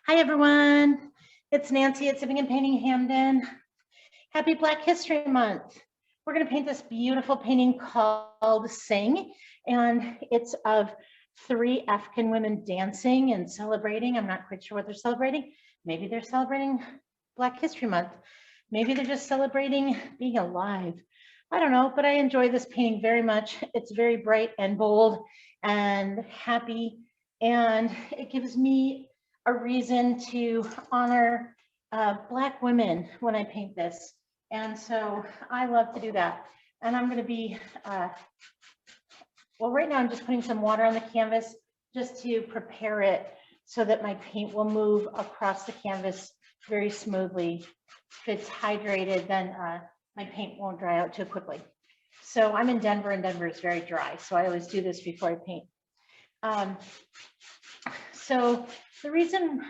Hi everyone, it's Nancy at Sipping and Painting Hampden. Happy Black History Month. We're going to paint this beautiful painting called Sing, and it's of 3 African women dancing and celebrating. I'm not quite sure what they're celebrating. Maybe they're celebrating Black History Month. Maybe they're just celebrating being alive. I don't know, but I enjoy this painting very much. It's very bright and bold and happy, and it gives me a reason to honor Black women when I paint this. And so I love to do that. And I'm going to be, well, right now I'm just putting some water on the canvas just to prepare it so that my paint will move across the canvas very smoothly. If it's hydrated, then my paint won't dry out too quickly. So I'm in Denver, and Denver is very dry. So I always do this before I paint. So the reason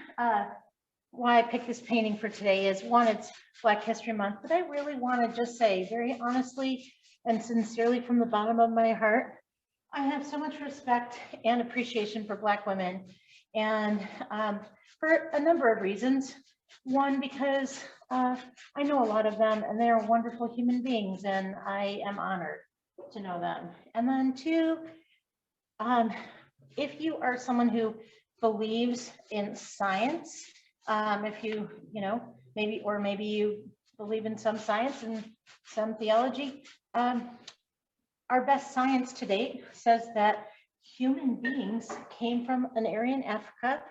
why I picked this painting for today is, one, it's Black History Month, but I really want to just say very honestly and sincerely from the bottom of my heart, I have so much respect and appreciation for Black women, and for a number of reasons. One, because I know a lot of them and they are wonderful human beings, and I am honored to know them. And then two, if you are someone who believes in science, if you maybe you believe in some science and some theology, our best science to date says that human beings came from an area in Africa,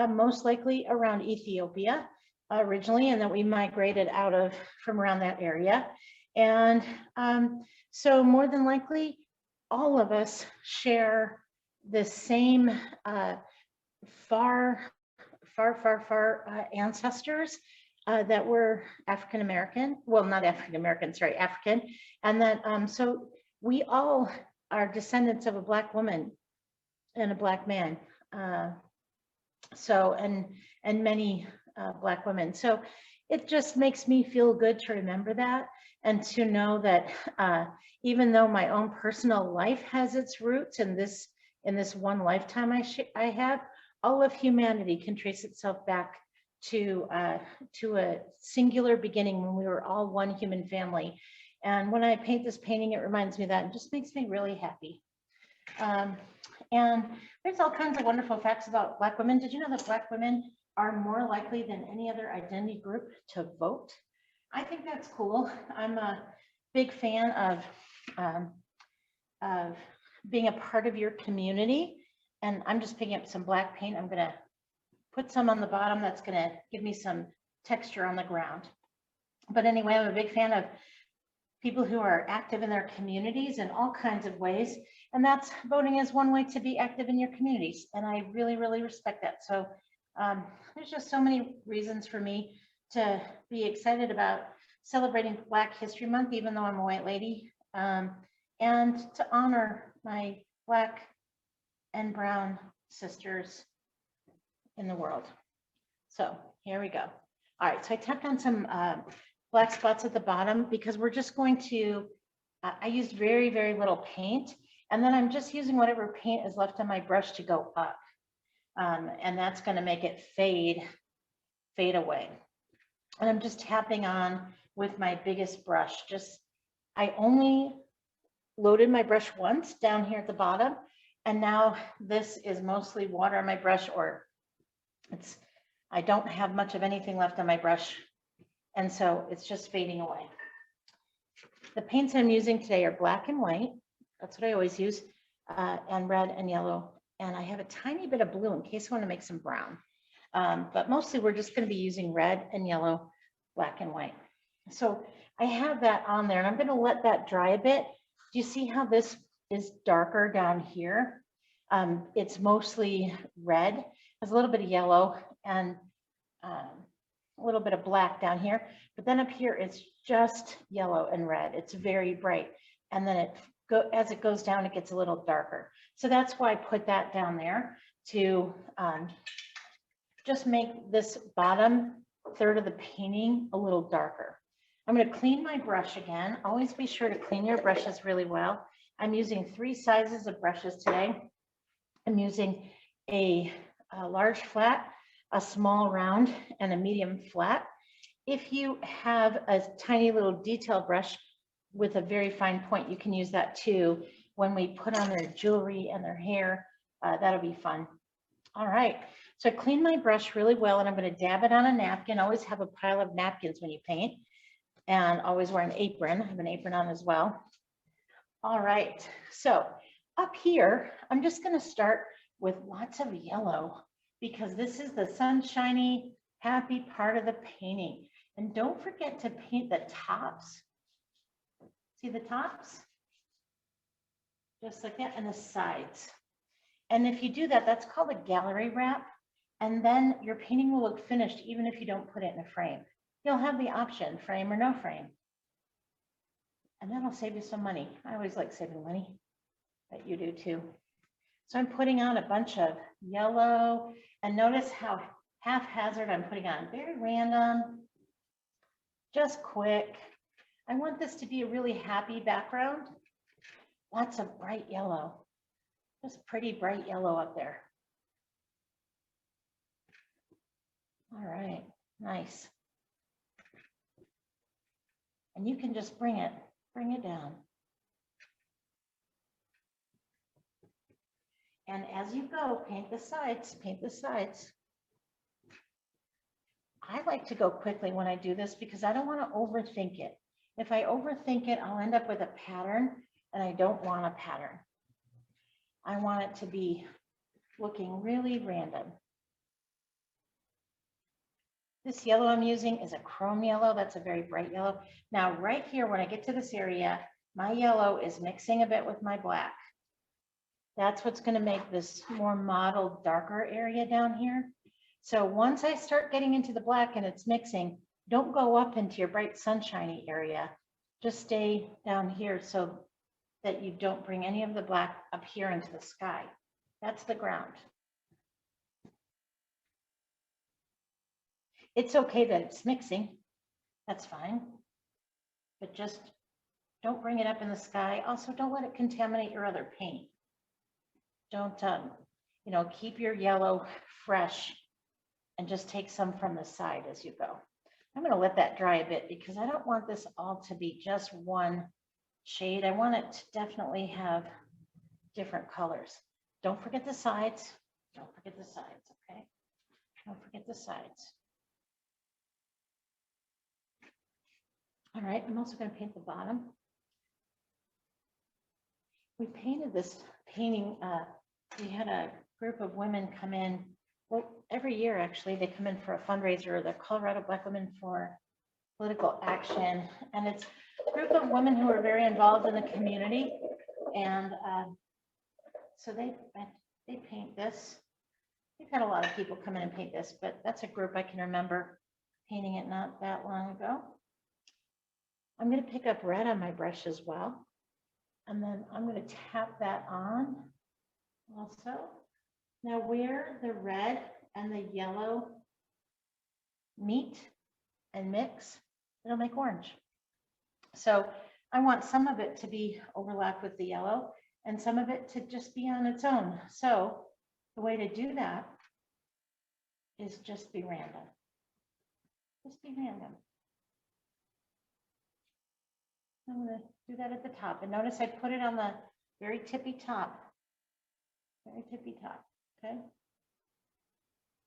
most likely around Ethiopia originally, and that we migrated from around that area. And so more than likely, all of us share the same far ancestors that were African American. Well, not African American, sorry, African. And then so we all are descendants of a Black woman and a Black man. And many Black women. So it just makes me feel good to remember that, and to know that even though my own personal life has its roots in this one lifetime I have, all of humanity can trace itself back to a singular beginning when we were all one human family. And when I paint this painting, it reminds me of that and just makes me really happy. And there's all kinds of wonderful facts about Black women. Did you know that Black women are more likely than any other identity group to vote? I think that's cool. I'm a big fan of being a part of your community. And I'm just picking up some black paint. I'm gonna put some on the bottom. That's gonna give me some texture on the ground. But anyway, I'm a big fan of people who are active in their communities in all kinds of ways. And that's, voting is one way to be active in your communities. And I really, really respect that. So there's just so many reasons for me to be excited about celebrating Black History Month, even though I'm a white lady, and to honor my Black and brown sisters in the world. So here we go. All right, so I tapped on some black spots at the bottom because we're just going to, I used very, very little paint, and then I'm just using whatever paint is left on my brush to go up. And that's going to make it fade away. And I'm just tapping on with my biggest brush. I only loaded my brush once down here at the bottom, and now this is mostly water on my brush, or I don't have much of anything left on my brush, and so it's just fading away. The paints I'm using today are black and white. That's what I always use, and red and yellow. And I have a tiny bit of blue in case I want to make some brown. But mostly we're just going to be using red and yellow, black and white. So I have that on there, and I'm going to let that dry a bit. Do you see how this is darker down here? It's mostly red. There's a little bit of yellow and a little bit of black down here. But then up here, it's just yellow and red. It's very bright. And then as it goes down, it gets a little darker. So that's why I put that down there to just make this bottom third of the painting a little darker. I'm going to clean my brush again. Always be sure to clean your brushes really well. I'm using 3 sizes of brushes today. I'm using a large flat, a small round and a medium flat. If you have a tiny little detail brush with a very fine point, you can use that too when we put on their jewelry and their hair. That'll be fun. All right, so I cleaned my brush really well, and I'm going to dab it on a napkin. Always have a pile of napkins when you paint, and always wear an apron. I have an apron on as well. All right, so up here, I'm just going to start with lots of yellow because this is the sunshiny, happy part of the painting. And don't forget to paint the tops. See the tops? Just like that, and the sides. And if you do that, that's called a gallery wrap. And then your painting will look finished even if you don't put it in a frame. You'll have the option, frame or no frame. And that'll save you some money. I always like saving money, but you do too. So I'm putting on a bunch of yellow, and notice how haphazard I'm putting on. Very random, just quick. I want this to be a really happy background. Lots of bright yellow, just pretty bright yellow up there. All right, nice. And you can just bring it down. And as you go, paint the sides, paint the sides. I like to go quickly when I do this because I don't want to overthink it. If I overthink it, I'll end up with a pattern, and I don't want a pattern. I want it to be looking really random. This yellow I'm using is a chrome yellow. That's a very bright yellow. Now, right here, when I get to this area, my yellow is mixing a bit with my black. That's what's going to make this more mottled, darker area down here. So once I start getting into the black and it's mixing, don't go up into your bright sunshiny area. Just stay down here so that you don't bring any of the black up here into the sky. That's the ground. It's okay that it's mixing. That's fine. But just don't bring it up in the sky. Also, don't let it contaminate your other paint. Don't, keep your yellow fresh and just take some from the side as you go. I'm going to let that dry a bit because I don't want this all to be just one shade. I want it to definitely have different colors. Don't forget the sides. Don't forget the sides, okay? Don't forget the sides. All right, I'm also going to paint the bottom. We painted this painting, we had a group of women come in, well, every year actually, they come in for a fundraiser, the Colorado Black Women for Political Action, and it's a group of women who are very involved in the community, and so they paint this. We've had a lot of people come in and paint this, but that's a group I can remember painting it not that long ago. I'm going to pick up red on my brush as well. And then I'm going to tap that on also. Now where the red and the yellow meet and mix, it'll make orange. So I want some of it to be overlapped with the yellow and some of it to just be on its own. So the way to do that is just be random. Just be random. I'm going to do that at the top. And notice I put it on the very tippy top. Very tippy top, okay?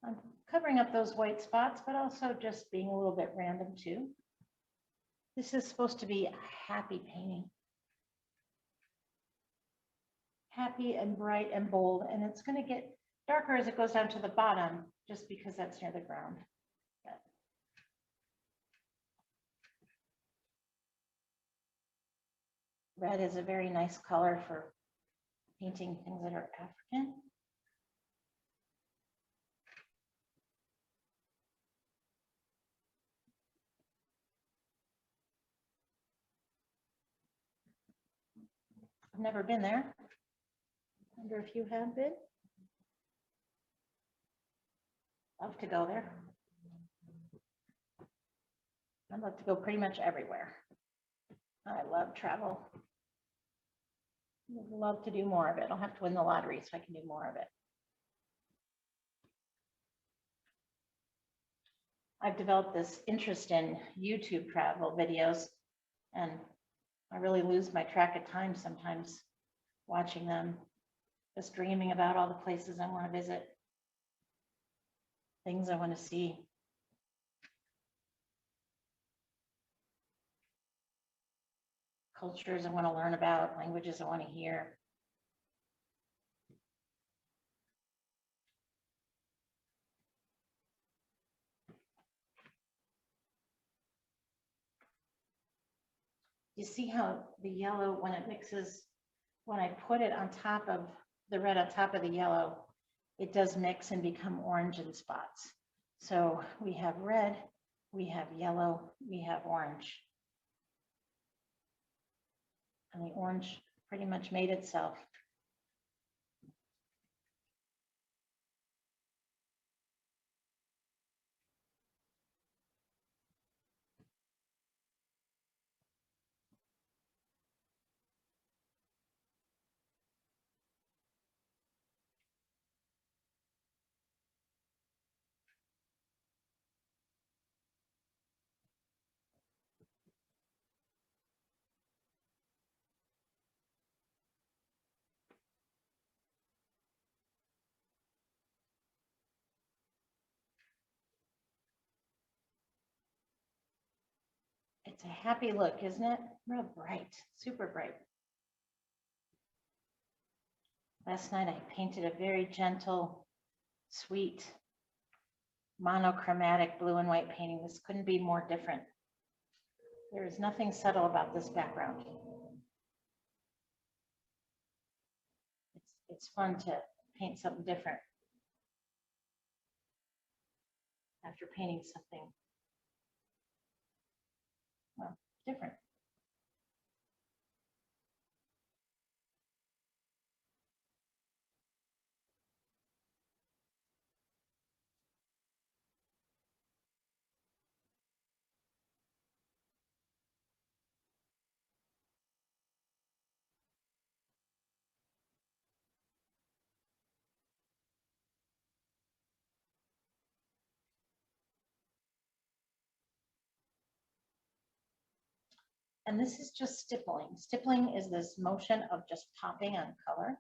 I'm covering up those white spots, but also just being a little bit random too. This is supposed to be a happy painting. Happy and bright and bold, and it's going to get darker as it goes down to the bottom, just because that's near the ground. But red is a very nice color for painting things that are African. I've never been there. I wonder if you have been. Love to go there. I'd love to go pretty much everywhere. I love travel. Would love to do more of it. I'll have to win the lottery so I can do more of it. I've developed this interest in YouTube travel videos, and I really lose my track of time sometimes watching them, just dreaming about all the places I want to visit, things I want to see. Cultures I want to learn about, languages I want to hear. You see how the yellow, when it mixes, when I put it on top of the red on top of the yellow, it does mix and become orange in spots. So we have red, we have yellow, we have orange. And the orange pretty much made itself. It's a happy look, isn't it? Real bright, super bright. Last night I painted a very gentle, sweet, monochromatic blue and white painting. This couldn't be more different. There is nothing subtle about this background. It's fun to paint something different after painting something, well, different. And this is just stippling. Stippling is this motion of just popping on color.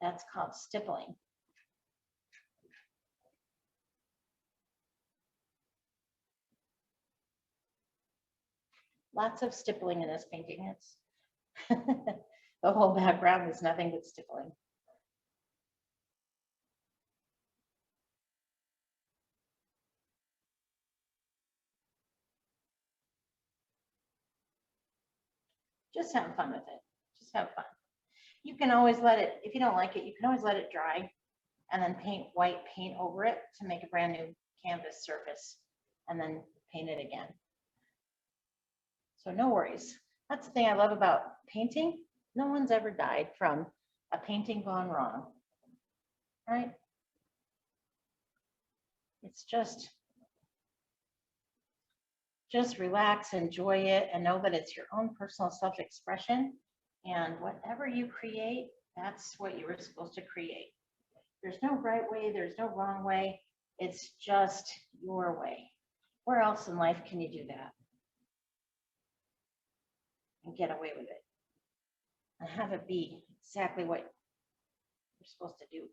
That's called stippling. Lots of stippling in this painting. It's the whole background is nothing but stippling. Just have fun with it. Just have fun. You can always let it, if you don't like it, you can always let it dry and then paint white paint over it to make a brand new canvas surface and then paint it again. So no worries. That's the thing I love about painting. No one's ever died from a painting gone wrong, right? It's just relax, enjoy it, and know that it's your own personal self-expression. And whatever you create, that's what you were supposed to create. There's no right way, there's no wrong way. It's just your way. Where else in life can you do that and get away with it and have it be exactly what you're supposed to do?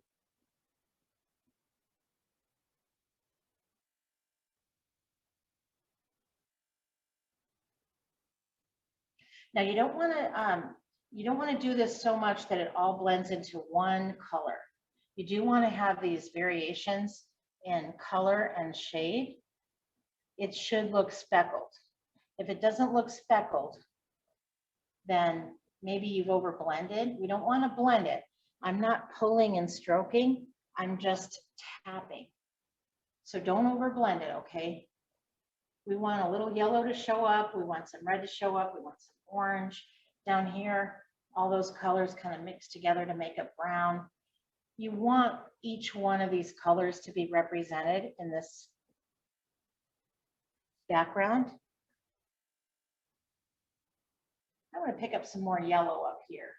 Now you don't want to do this so much that it all blends into one color. You do want to have these variations in color and shade. It should look speckled. If it doesn't look speckled, then maybe you've over blended. We don't want to blend it. I'm not pulling and stroking. I'm just tapping. So don't over blend it, okay? We want a little yellow to show up. We want some red to show up. We want some orange down here. All those colors kind of mix together to make a brown. You want each one of these colors to be represented in this background. I'm going to pick up some more yellow up here.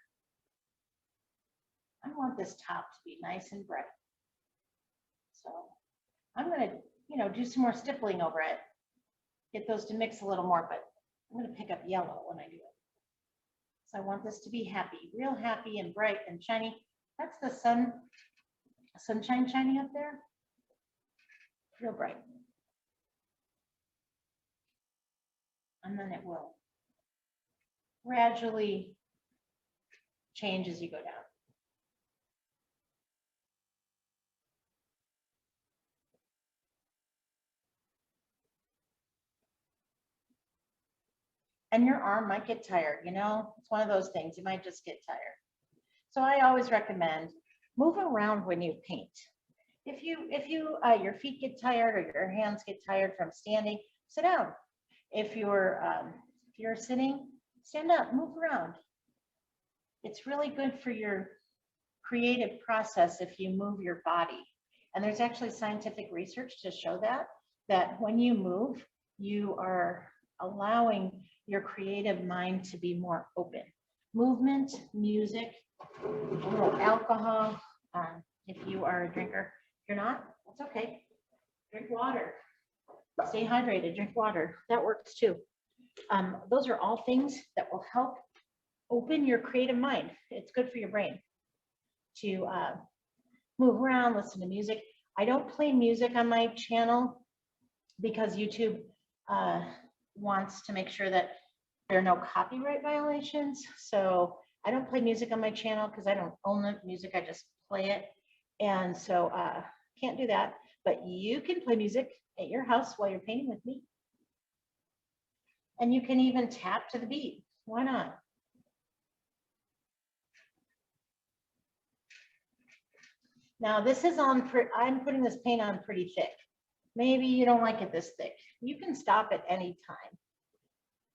I want this top to be nice and bright. So I'm going to, you know, do some more stippling over it. Get those to mix a little more, but I'm going to pick up yellow when I do it. So I want this to be happy, real happy and bright and shiny. That's the sunshine shining up there. Real bright. And then it will gradually change as you go down. And your arm might get tired, you know, it's one of those things, you might just get tired. So I always recommend move around when you paint. If your feet get tired or your hands get tired from standing, sit down. If you're sitting, stand up, move around. It's really good for your creative process if you move your body. And there's actually scientific research to show that when you move, you are allowing your creative mind to be more open. Movement, music, a little alcohol. If you are a drinker, if you're not, that's okay. Drink water. Stay hydrated, drink water. That works too. Those are all things that will help open your creative mind. It's good for your brain to move around, listen to music. I don't play music on my channel because YouTube wants to make sure that there are no copyright violations. So I don't play music on my channel because I don't own the music, I just play it. And so can't do that, but you can play music at your house while you're painting with me. And you can even tap to the beat. Why not? Now this is on, I'm putting this paint on pretty thick. Maybe you don't like it this thick. You can stop at any time.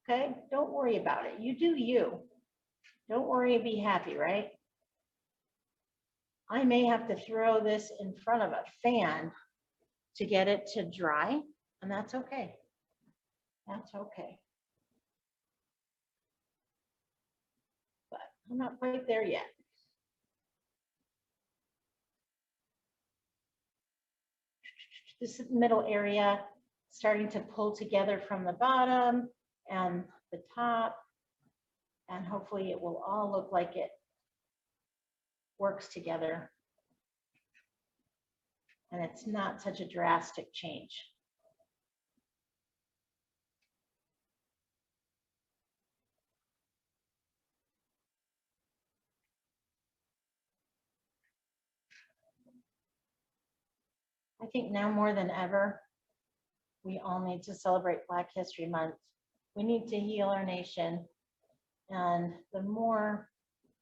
Okay, don't worry about it. You do you. Don't worry, be happy, right? I may have to throw this in front of a fan to get it to dry, and that's okay. That's okay. But I'm not quite there yet. This middle area starting to pull together from the bottom and the top, and hopefully it will all look like it works together and it's not such a drastic change. I think now more than ever, we all need to celebrate Black History Month. We need to heal our nation. And the more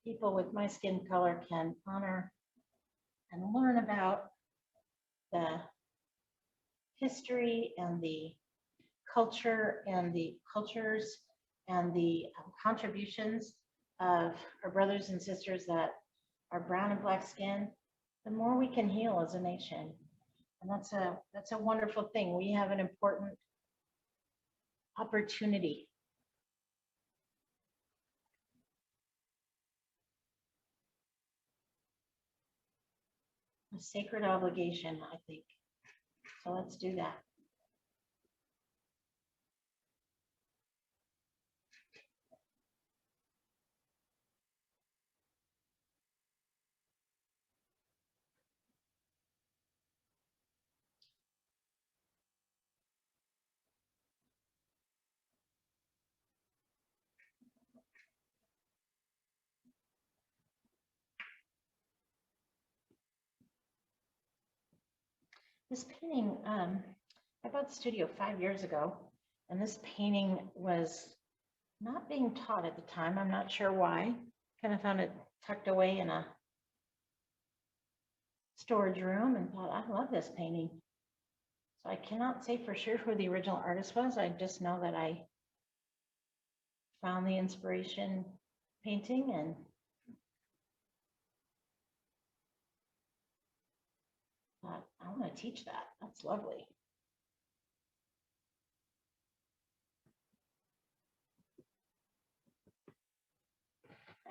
people with my skin color can honor and learn about the history and the culture and the cultures and the contributions of our brothers and sisters that are brown and black skin, the more we can heal as a nation. And that's a wonderful thing. We have an important opportunity. A sacred obligation, I think. So let's do that. This painting, I bought the studio 5 years ago, and this painting was not being taught at the time. I'm not sure why. Kind of found it tucked away in a storage room and thought, I love this painting. So I cannot say for sure who the original artist was. I just know that I found the inspiration painting and thought, I want to teach that. That's lovely.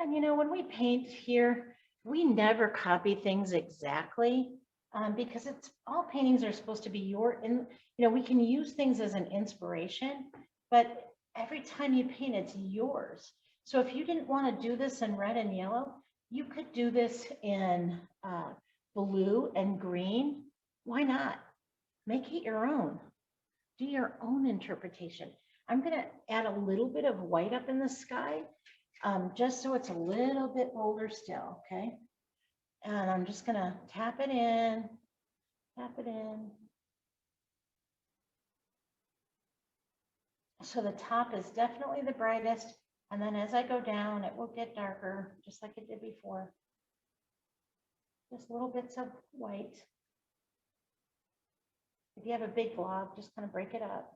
And you know, when we paint here, we never copy things exactly. because it's all paintings are supposed to be we can use things as an inspiration, but every time you paint, it's yours. So if you didn't want to do this in red and yellow, you could do this in blue and green. Why not? Make it your own. Do your own interpretation. I'm going to add a little bit of white up in the sky, just so it's a little bit bolder still, okay? And I'm just going to tap it in, tap it in. So the top is definitely the brightest. And then as I go down, it will get darker, just like it did before. Just little bits of white. If you have a big blob, just kind of break it up.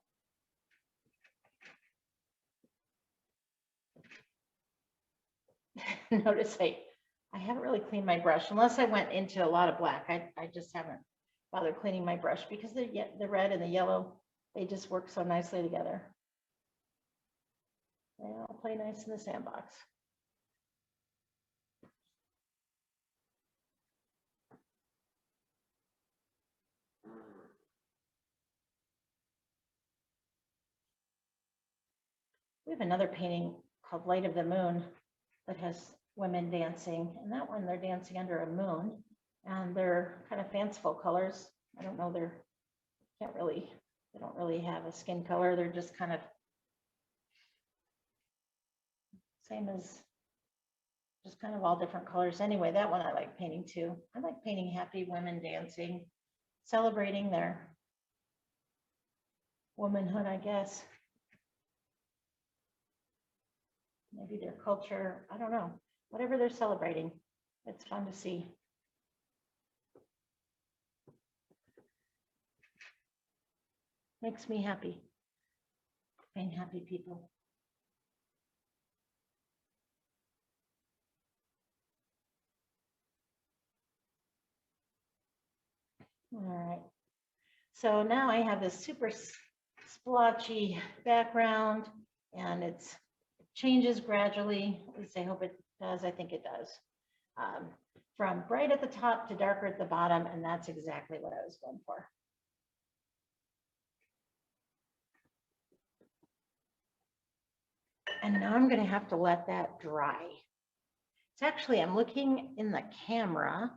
Notice I haven't really cleaned my brush unless I went into a lot of black. I just haven't bothered cleaning my brush because the red and the yellow, they just work so nicely together. They all play nice in the sandbox. We have another painting called Light of the Moon that has women dancing, and that one they're dancing under a moon, and they're kind of fanciful colors. I don't know, they don't really have a skin color. They're just kind of same as just kind of all different colors. Anyway, that one I like painting too. I like painting happy women dancing, celebrating their womanhood, I guess. Maybe their culture, I don't know. Whatever they're celebrating, it's fun to see. Makes me happy. Paint happy people. All right. So now I have this super splotchy background, and it changes gradually. At least I hope it does. I think it does. From bright at the top to darker at the bottom, and that's exactly what I was going for. And now I'm going to have to let that dry. It's actually, I'm looking in the camera,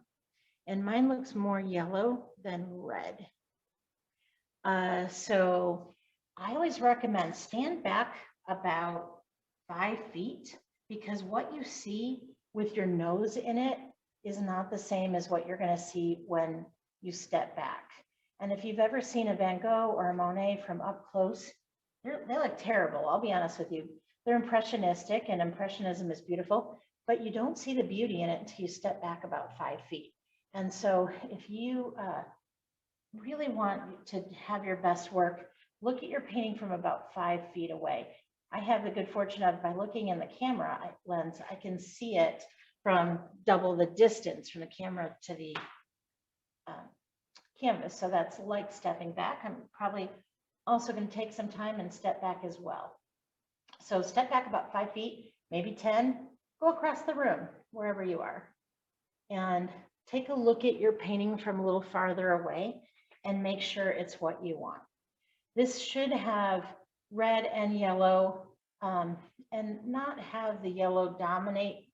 and mine looks more yellow than red. So I always recommend stand back about 5 feet, because what you see with your nose in it is not the same as what you're going to see when you step back. And if you've ever seen a Van Gogh or a Monet from up close, they look terrible. I'll be honest with you. They're impressionistic, and impressionism is beautiful, but you don't see the beauty in it until you step back about 5 feet. And so if you really want to have your best work, look at your painting from about 5 feet away. I have the good fortune of, by looking in the camera lens, I can see it from double the distance from the camera to the canvas. So that's like stepping back. I'm probably also going to take some time and step back as well. So step back about 5 feet, maybe 10, go across the room, wherever you are, and take a look at your painting from a little farther away and make sure it's what you want. This should have red and yellow, and not have the yellow dominate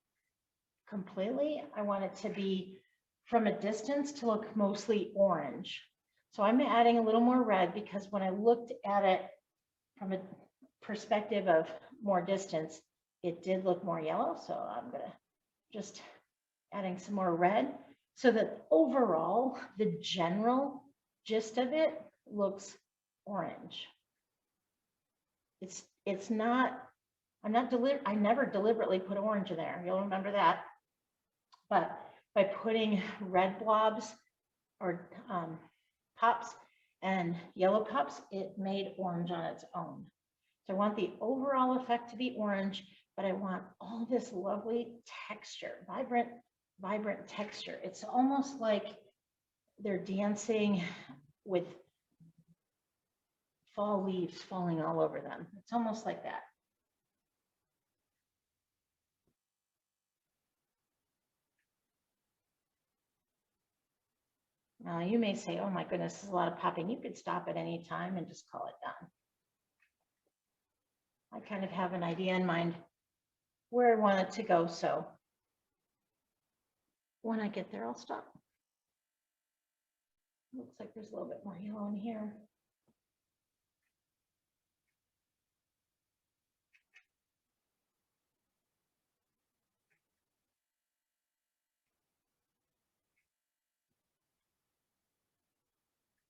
completely. I want it to be from a distance to look mostly orange. So I'm adding a little more red because when I looked at it from a perspective of more distance, it did look more yellow. So I'm gonna just adding some more red so that overall the general gist of it looks orange. It's not, I never deliberately put orange in there. You'll remember that. But by putting red blobs or pops and yellow pops, it made orange on its own. So I want the overall effect to be orange, but I want all this lovely texture, vibrant texture. It's almost like they're dancing with fall leaves falling all over them. It's almost like that. Now you may say, oh my goodness, this is a lot of popping. You could stop at any time and just call it done. I kind of have an idea in mind where I want it to go. So when I get there, I'll stop. Looks like there's a little bit more yellow in here.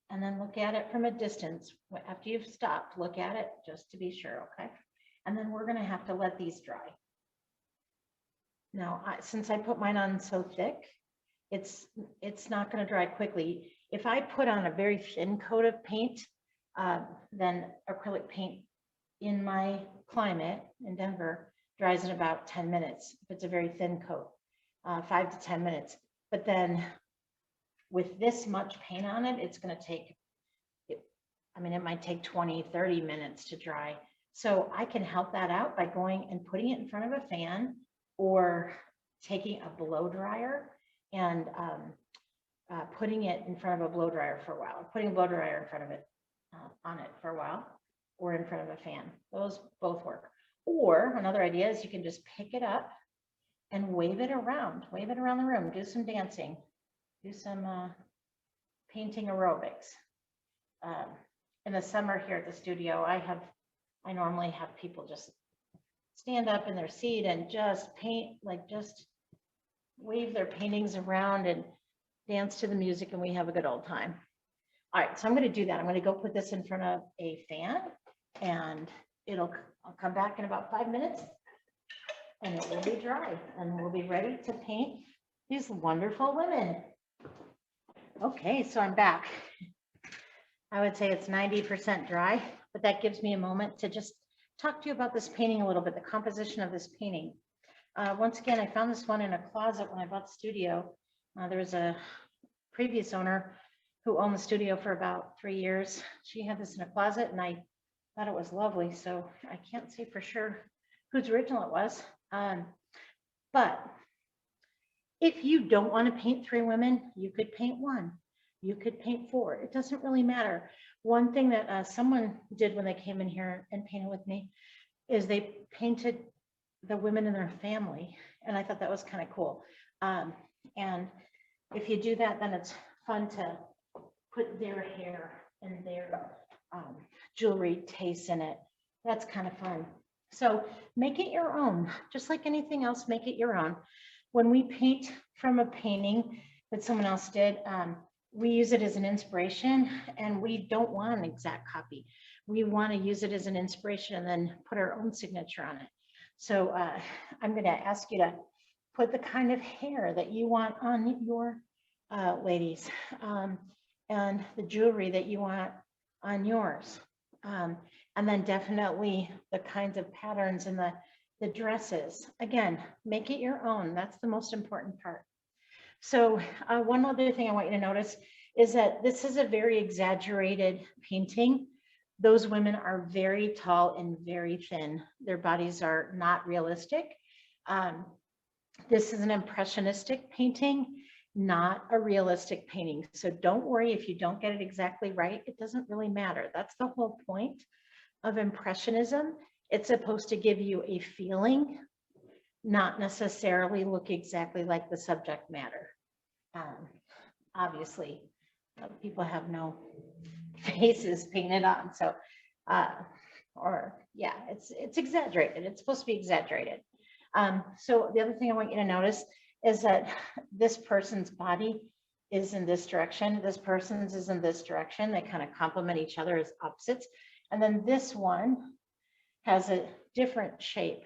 And then look at it from a distance. After you've stopped, look at it just to be sure, okay? And then we're gonna have to let these dry. Now, since I put mine on so thick, it's not gonna dry quickly. If I put on a very thin coat of paint, then acrylic paint in my climate in Denver dries in about 10 minutes. If it's a very thin coat, 5 to 10 minutes. But then with this much paint on it, it's going to take, I mean, it might take 20, 30 minutes to dry. So I can help that out by going and putting it in front of a fan or taking a blow dryer and putting it in front of a blow dryer for a while, putting a blow dryer in front of it, on it for a while, or in front of a fan. Those both work. Or another idea is you can just pick it up and wave it around the room, do some dancing, do some painting aerobics. In the summer here at the studio, I normally have people just stand up in their seat and just paint, like just wave their paintings around and dance to the music, and we have a good old time. All right, so I'm going to do that. I'm going to go put this in front of a fan, and I'll come back in about 5 minutes, and it will be dry, and we'll be ready to paint these wonderful women. Okay, so I'm back. I would say it's 90% dry, but that gives me a moment to just talk to you about this painting a little bit, the composition of this painting. Once again, I found this one in a closet when I bought the studio. There was a previous owner who owned the studio for about 3 years. She had this in a closet, and I thought it was lovely. So I can't say for sure whose original it was. But if you don't want to paint 3 women, you could paint 1. You could paint 4. It doesn't really matter. One thing that someone did when they came in here and painted with me is they painted the women in their family. And I thought that was kind of cool. And if you do that, then it's fun to put their hair and their jewelry taste in it. That's kind of fun. So make it your own, just like anything else, make it your own. When we paint from a painting that someone else did, we use it as an inspiration, and we don't want an exact copy. We want to use it as an inspiration and then put our own signature on it. So I'm going to ask you to put the kind of hair that you want on your ladies, and the jewelry that you want on yours. And then definitely the kinds of patterns and the dresses. Again, make it your own. That's the most important part. So one other thing I want you to notice is that this is a very exaggerated painting. Those women are very tall and very thin. Their bodies are not realistic. This is an impressionistic painting, not a realistic painting. So don't worry if you don't get it exactly right. It doesn't really matter. That's the whole point of Impressionism. It's supposed to give you a feeling, not necessarily look exactly like the subject matter. Obviously, people have no faces painted on, so yeah, it's exaggerated. It's supposed to be exaggerated. So the other thing I want you to notice is that this person's body is in this direction. This person's is in this direction. They kind of complement each other as opposites. And then this one has a different shape.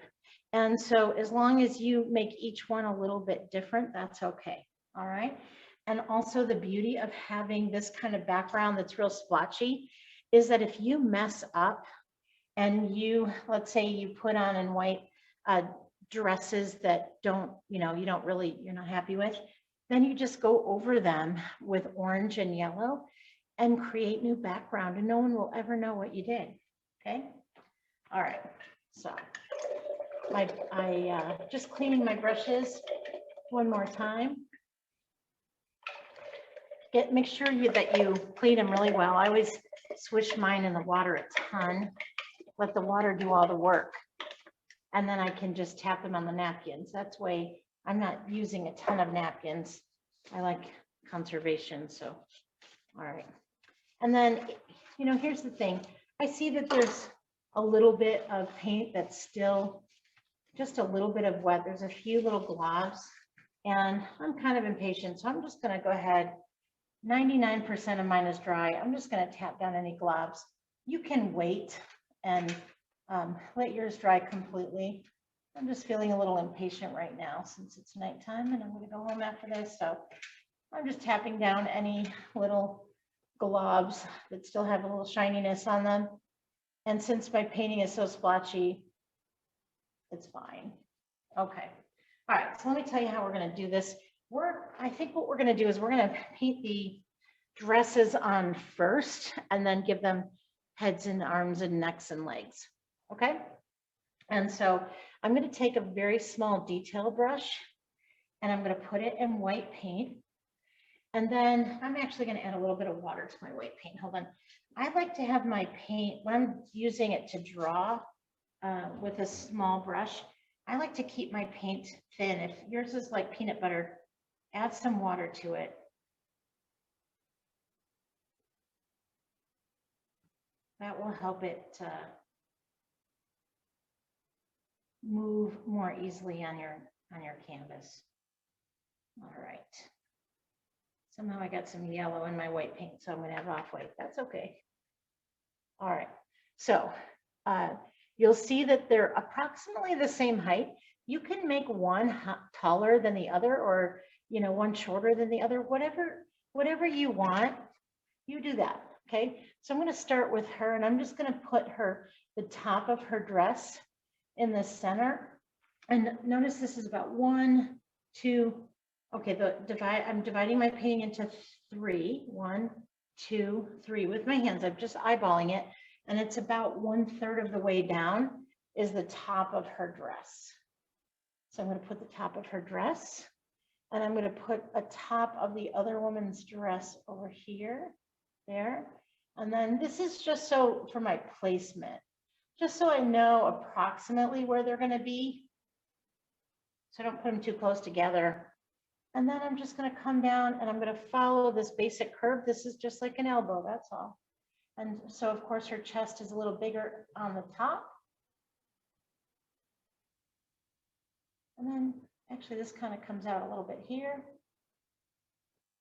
And so as long as you make each one a little bit different, that's okay. All right. And also the beauty of having this kind of background that's real splotchy is that if you mess up and you, let's say you put on in white dresses that don't, you don't really, you're not happy with, then you just go over them with orange and yellow and create new background, and no one will ever know what you did. Okay. All right. So I just cleaning my brushes one more time. make sure that you clean them really well. I always swish mine in the water a ton, let the water do all the work. And then I can just tap them on the napkins. That's way I'm not using a ton of napkins. I like conservation, so, all right. And then, you know, here's the thing. I see that there's a little bit of paint that's still just a little bit of wet. There's a few little globs and I'm kind of impatient. So I'm just gonna go ahead. 99% of mine is dry. I'm just gonna tap down any globs. You can wait and let yours dry completely. I'm just feeling a little impatient right now since it's nighttime and I'm gonna go home after this. So I'm just tapping down any little globs that still have a little shininess on them. And since my painting is so splotchy, it's fine. Okay. All right, so let me tell you how we're gonna do this. I think what we're gonna do is we're gonna paint the dresses on first and then give them heads and arms and necks and legs, okay? And so I'm gonna take a very small detail brush and I'm gonna put it in white paint. And then I'm actually gonna add a little bit of water to my white paint. Hold on. I like to have my paint, when I'm using it to draw with a small brush, I like to keep my paint thin. If yours is like peanut butter, add some water to it. That will help it move more easily on your canvas. All right. Somehow I got some yellow in my white paint, so I'm gonna have off-white. That's okay. All right. So you'll see that they're approximately the same height. You can make one taller than the other, or one shorter than the other. Whatever you want, you do that. Okay. So I'm going to start with her, and I'm just going to put the top of her dress in the center. And notice this is about 1, 2. Okay, I'm dividing my painting into 3. 1, 2, 3 with my hands. I'm just eyeballing it, and it's about 1/3 of the way down is the top of her dress. So I'm going to put the top of her dress, and I'm going to put a top of the other woman's dress over here, there. And then this is just so for my placement, just so I know approximately where they're going to be. So I don't put them too close together. And then I'm just going to come down and I'm going to follow this basic curve. This is just like an elbow, that's all. And so of course her chest is a little bigger on the top. And then actually this kind of comes out a little bit here.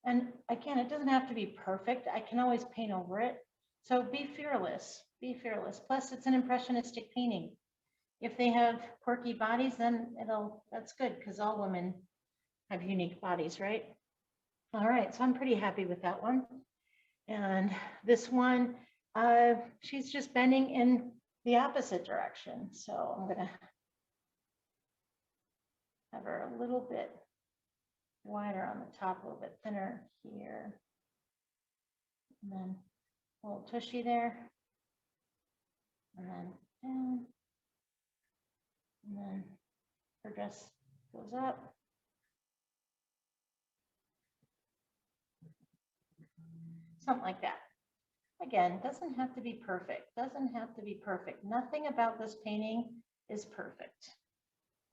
And again, it doesn't have to be perfect. I can always paint over it. So be fearless, be fearless. Plus it's an impressionistic painting. If they have quirky bodies, then that's good because all women have unique bodies, right? All right, so I'm pretty happy with that one. And this one, she's just bending in the opposite direction. So I'm gonna have her a little bit wider on the top, a little bit thinner here. And then a little tushy there. And then down. And then her dress goes up. Something like that. Again, doesn't have to be perfect. Doesn't have to be perfect. Nothing about this painting is perfect.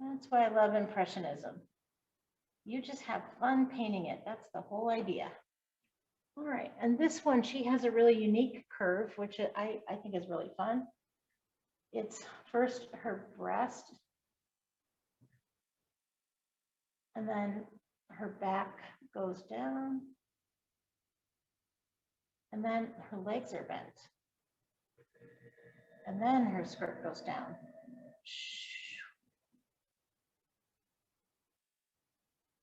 That's why I love Impressionism. You just have fun painting it. That's the whole idea. All right, and this one, she has a really unique curve, which I think is really fun. It's first her breast, and then her back goes down, and then her legs are bent, and then her skirt goes down.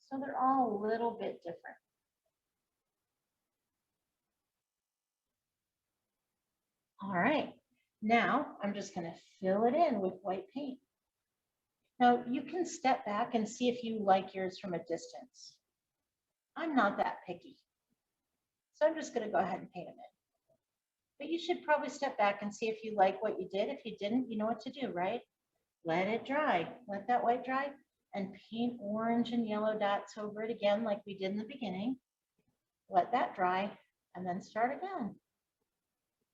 So they're all a little bit different. All right, now I'm just going to fill it in with white paint. Now you can step back and see if you like yours from a distance. I'm not that picky. So I'm just going to go ahead and paint them in. But you should probably step back and see if you like what you did. If you didn't, you know what to do, right? Let it dry. Let that white dry and paint orange and yellow dots over it again like we did in the beginning. let that dry, and then start again.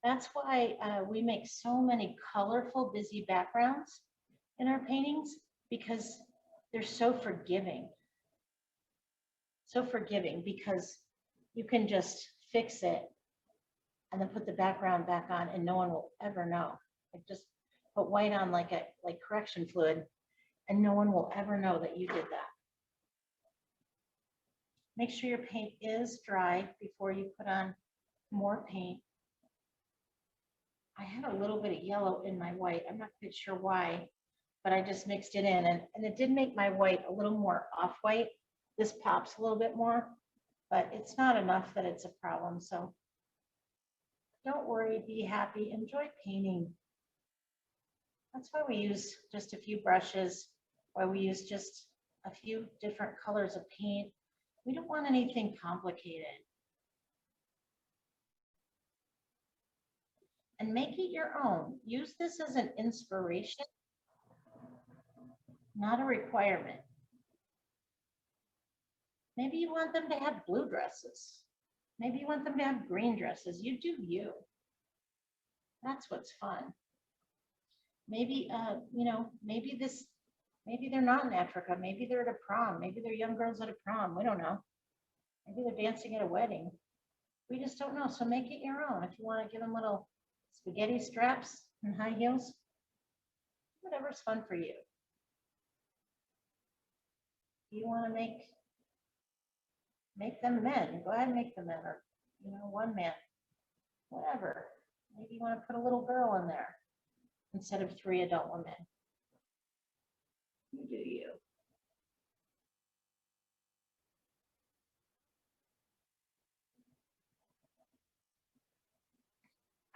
That's why we make so many colorful, busy backgrounds in our paintings, because they're so forgiving. So forgiving because you can just fix it and then put the background back on and no one will ever know. Like just put white on like correction fluid and no one will ever know that you did that. Make sure your paint is dry before you put on more paint. I had a little bit of yellow in my white. I'm not quite sure why, but I just mixed it in and it did make my white a little more off-white. This pops a little bit more, but it's not enough that it's a problem. So don't worry, be happy, enjoy painting. That's why we use just a few brushes, why we use just a few different colors of paint. We don't want anything complicated. And make it your own. Use this as an inspiration, not a requirement. Maybe you want them to have blue dresses. Maybe you want them to have green dresses. You do you. That's what's fun. Maybe, maybe they're not in Africa. Maybe they're at a prom. Maybe they're young girls at a prom. We don't know. Maybe they're dancing at a wedding. We just don't know. So make it your own. If you want to give them little spaghetti straps and high heels, whatever's fun for you. If you want to make them men, go ahead and make them men, or one man, whatever. Maybe you want to put a little girl in there instead of 3 adult women. You do you.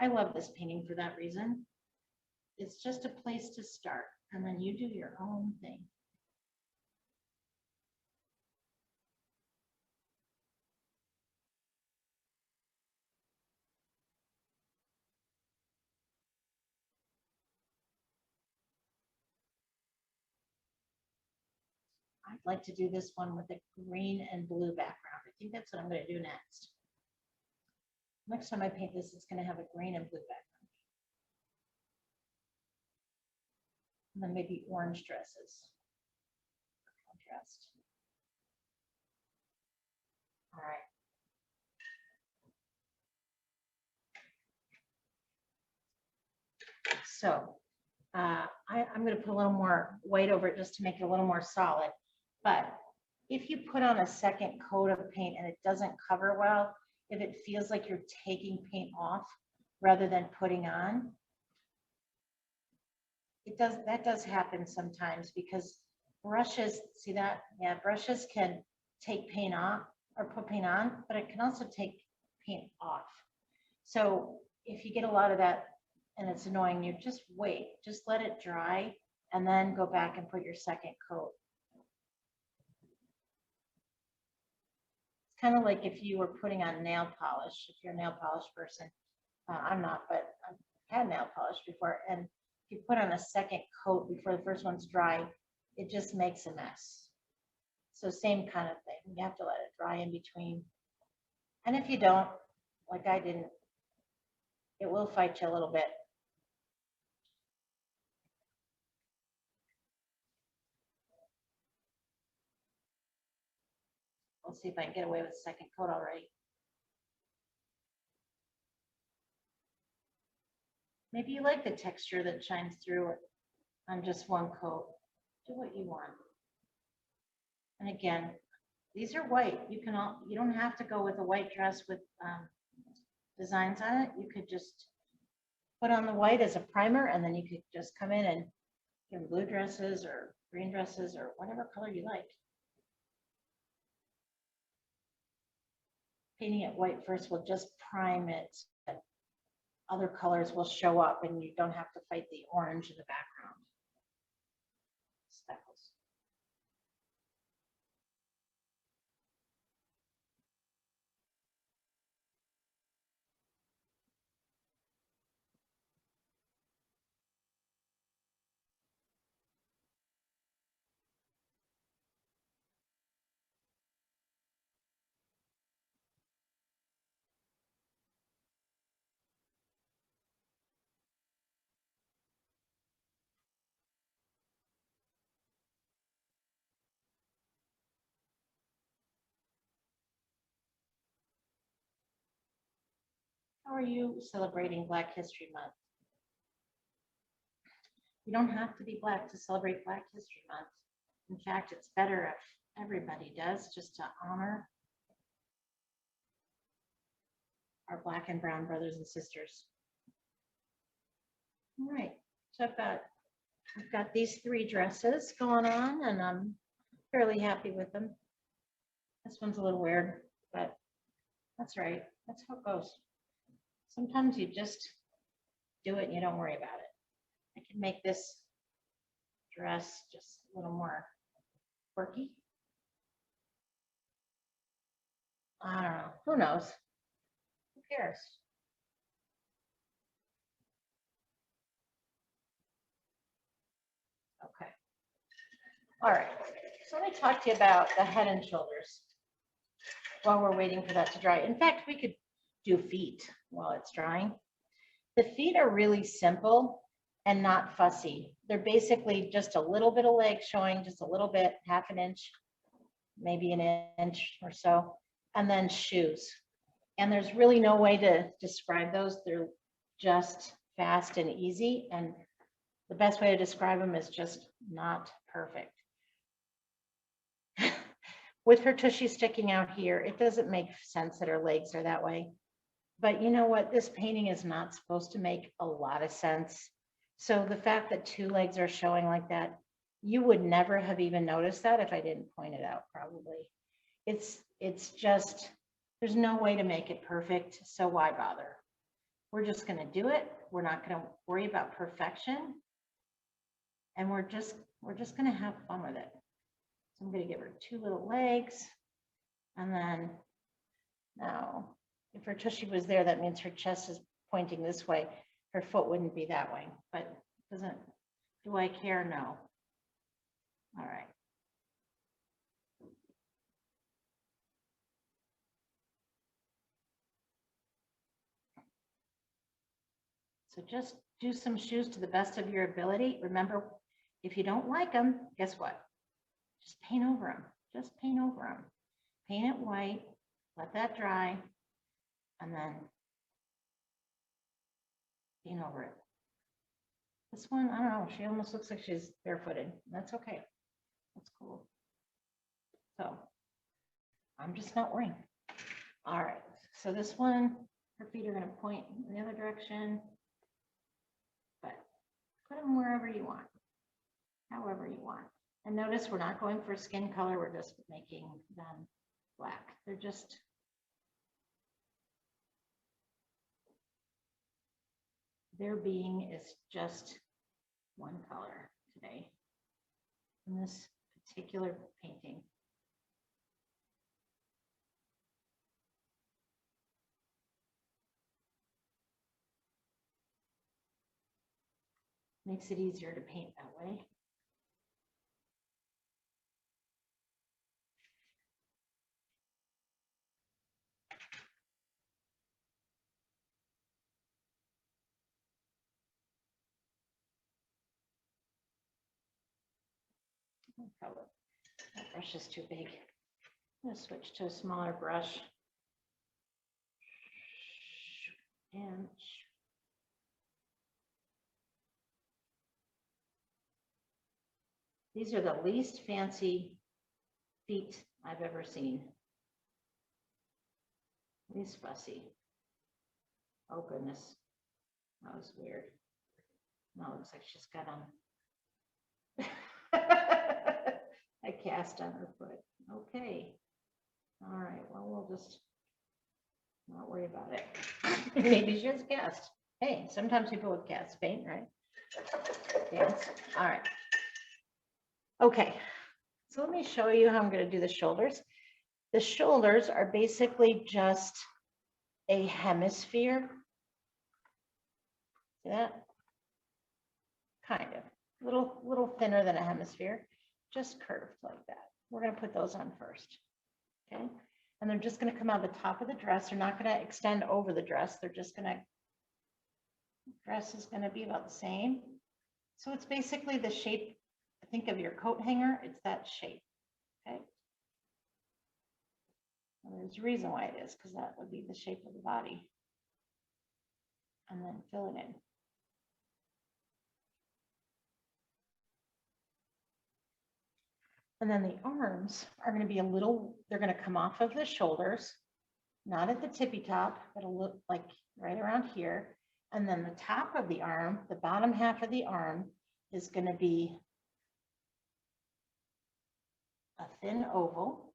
I love this painting for that reason. It's just a place to start, and then you do your own thing. I'd like to do this one with a green and blue background. I think that's what I'm going to do next. Next time I paint this, it's going to have a green and blue background. And then maybe orange dresses for contrast. All right. So I'm going to put a little more white over it just to make it a little more solid. But if you put on a second coat of paint and it doesn't cover well, if it feels like you're taking paint off rather than putting on, that does happen sometimes because brushes, see that? Yeah, brushes can take paint off or put paint on, but it can also take paint off. So if you get a lot of that and it's annoying you, just wait, just let it dry and then go back and put your second coat. It's kind of like if you were putting on nail polish, if you're a nail polish person. I'm not, but I've had nail polish before. And if you put on a second coat before the first one's dry, it just makes a mess. So same kind of thing. You have to let it dry in between. And if you don't, like I didn't, it will fight you a little bit. We'll see if I can get away with a second coat already. Maybe you like the texture that shines through it on just one coat. Do what you want. And again, these are white. You don't have to go with a white dress with designs on it. You could just put on the white as a primer, and then you could just come in and give them blue dresses or green dresses or whatever color you like. Painting it white first will just prime it. Other colors will show up and you don't have to fight the orange in the background. Speckles. How are you celebrating Black History Month? You don't have to be Black to celebrate Black History Month. In fact, it's better if everybody does, just to honor our Black and brown brothers and sisters. All right, so I've got these 3 dresses going on, and I'm fairly happy with them. This one's a little weird, but that's right. That's how it goes. Sometimes you just do it and you don't worry about it. I can make this dress just a little more quirky. I don't know. Who knows? Who cares? Okay. All right. So let me talk to you about the head and shoulders while we're waiting for that to dry. In fact, we could do feet while it's drying. The feet are really simple and not fussy. They're basically just a little bit of leg showing, just a little bit, half an inch, maybe an inch or so, and then shoes. And there's really no way to describe those. They're just fast and easy. And the best way to describe them is just not perfect. With her tushy sticking out here, it doesn't make sense that her legs are that way. But you know what? This painting is not supposed to make a lot of sense. So the fact that 2 legs are showing like that, you would never have even noticed that if I didn't point it out, probably. It's just, there's no way to make it perfect, so why bother? We're just going to do it. We're not going to worry about perfection. And we're just going to have fun with it. So I'm going to give her 2 little legs. And then now, if her tushy was there, that means her chest is pointing this way. Her foot wouldn't be that way. But do I care? No. All right. So just do some shoes to the best of your ability. Remember, if you don't like them, guess what? Just paint over them. Just paint over them. Paint it white, let that dry, and then paint over it. This one, I don't know, she almost looks like she's barefooted. That's okay. That's cool. So I'm just not worrying. All right, so this one, her feet are going to point in the other direction, but put them wherever you want, however you want. And notice we're not going for skin color, we're just making them black. They're just, their being is just one color today in this particular painting. Makes it easier to paint that way. Probably that brush is too big. I'm going to switch to a smaller brush. And these are the least fancy feet I've ever seen. Least fussy. Oh goodness, that was weird. Now it looks like she's got a cast on her foot. Okay. All right, well, we'll just not worry about it. Maybe she has a cast. Hey, sometimes people with cast paint, right? Yes. All right. Okay, so let me show you how I'm going to do the shoulders. The shoulders are basically just a hemisphere. See that? Kind of. Little thinner than a hemisphere, just curved like that. We're going to put those on first. Okay, and they're just going to come out the top of the dress. They're not going to extend over the dress. They're just going to, dress is going to be about the same. So it's basically the shape, think of your coat hanger, it's that shape. Okay, and there's a reason why it is, because that would be the shape of the body. and then fill it in. And then the arms are going to be a little, they're going to come off of the shoulders, not at the tippy top, but a little like right around here. And then the top of the arm, the bottom half of the arm is going to be a thin oval,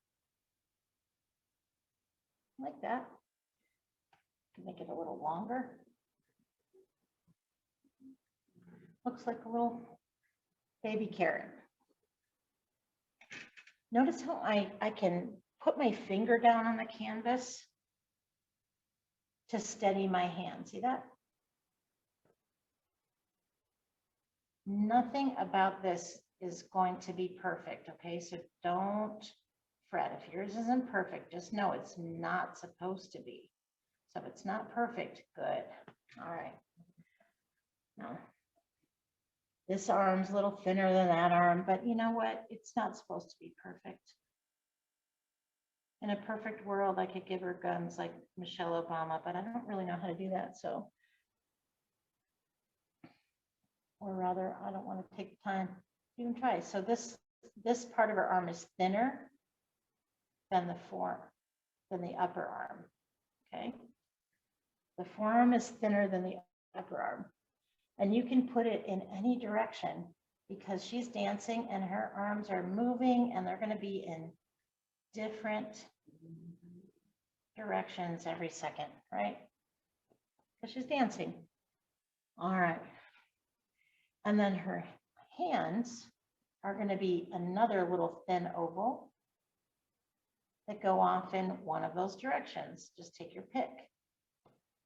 like that. Make it a little longer. Looks like a little baby carrot. Notice how I can put my finger down on the canvas to steady my hand. See that? Nothing about this is going to be perfect, okay? So don't fret. If yours isn't perfect, just know it's not supposed to be. So if it's not perfect, good. All right. Now, this arm's a little thinner than that arm, but you know what? It's not supposed to be perfect. In a perfect world, I could give her guns like Michelle Obama, but I don't really know how to do that. So, or rather, I don't want to take the time to even try. So this part of her arm is thinner than the upper arm. Okay. The forearm is thinner than the upper arm. And you can put it in any direction because she's dancing and her arms are moving and they're going to be in different directions every second, right? Because she's dancing. All right. And then her hands are going to be another little thin oval that go off in one of those directions. Just take your pick.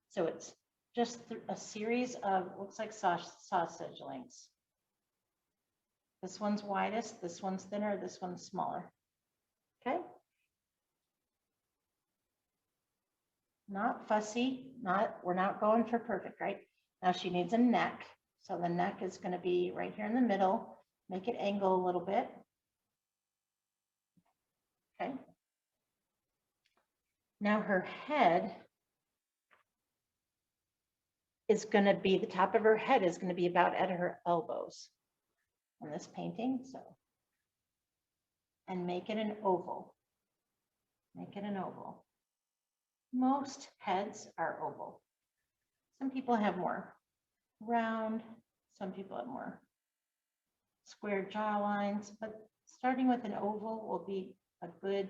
So it's just a series of, looks like sausage links. This one's widest, this one's thinner, this one's smaller. Okay. Not fussy, we're not going for perfect, right? Now she needs a neck. So the neck is going to be right here in the middle. Make it angle a little bit. Okay. Now her head is going to be, the top of her head is going to be about at her elbows on this painting. So, and make it an oval. Make it an oval. Most heads are oval. Some people have more round, some people have more square jaw lines, but starting with an oval will be a good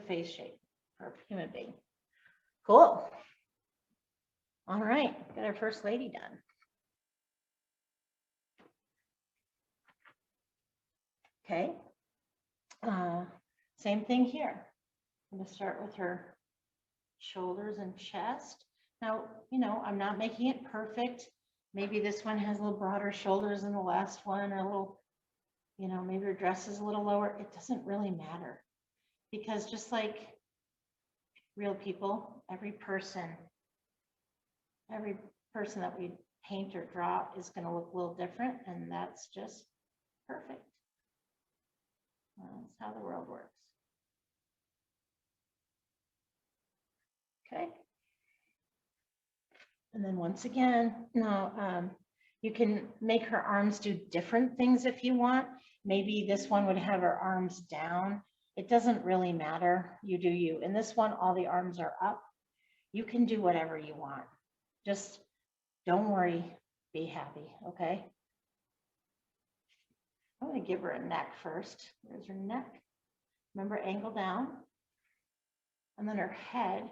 face shape for a human being. Cool. All right, got our first lady done. Okay, same thing here. I'm going to start with her shoulders and chest. Now, you know, I'm not making it perfect. Maybe this one has a little broader shoulders than the last one, or a little, you know, maybe her dress is a little lower. It doesn't really matter because just like real people, every person that we paint or draw is going to look a little different, and that's just perfect. That's how the world works. Okay. And then once again, now you can make her arms do different things if you want. Maybe this one would have her arms down. It doesn't really matter. You do you. In this one, all the arms are up. You can do whatever you want. Just don't worry, be happy, okay? I'm going to give her a neck first. There's her neck. Remember, angle down. And then her head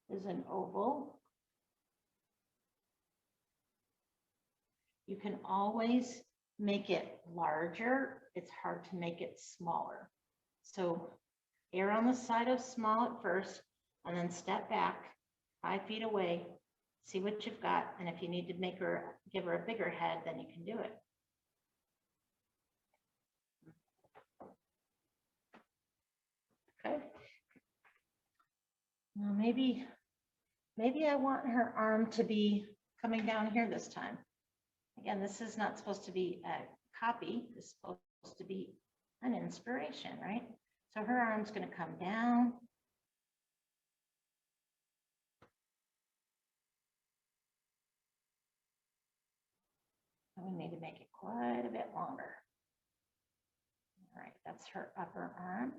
is an oval. You can always make it larger. It's hard to make it smaller. So err on the side of small at first, and then step back 5 feet away, see what you've got. And if you need to give her a bigger head, then you can do it. Okay. Now maybe I want her arm to be coming down here this time. Again, this is not supposed to be a copy. This is supposed to be an inspiration, right? So her arm's going to come down. we need to make it quite a bit longer. All right, that's her upper arm.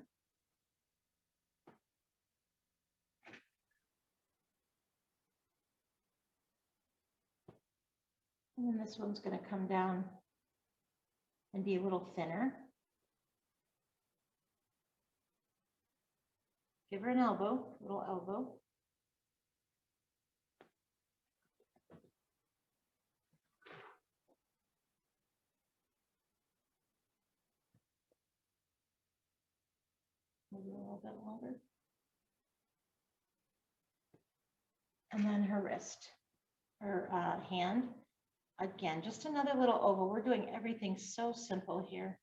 And then this one's going to come down and be a little thinner. Give her an elbow, little elbow. Maybe a little bit longer. And then her wrist, her hand. Again, just another little oval. We're doing everything so simple here.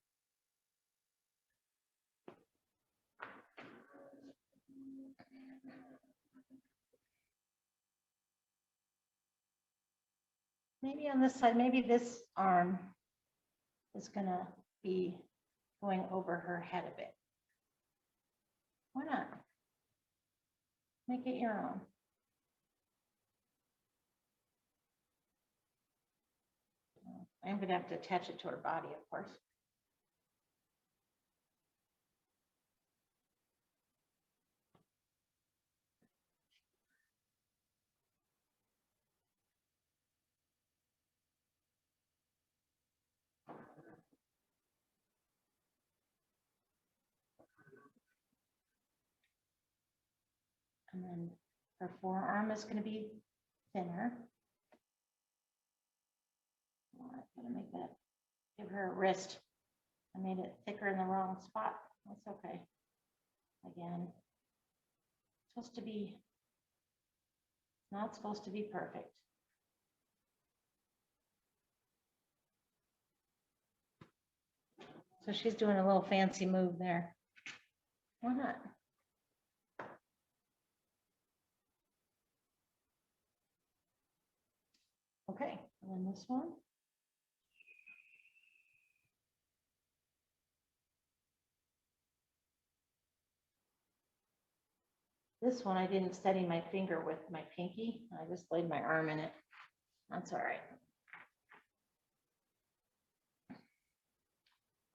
Maybe on this side, maybe this arm is gonna be going over her head a bit. Why not? Make it your own. I'm gonna have to attach it to her body, of course. And then her forearm is going to be thinner. I'm going to make that, give her a wrist. I made it thicker in the wrong spot. That's okay. Again, it's supposed to be, not supposed to be perfect. So she's doing a little fancy move there. Why not? Okay, and then this one. This one, I didn't steady my finger with my pinky. I just laid my arm in it. That's all right.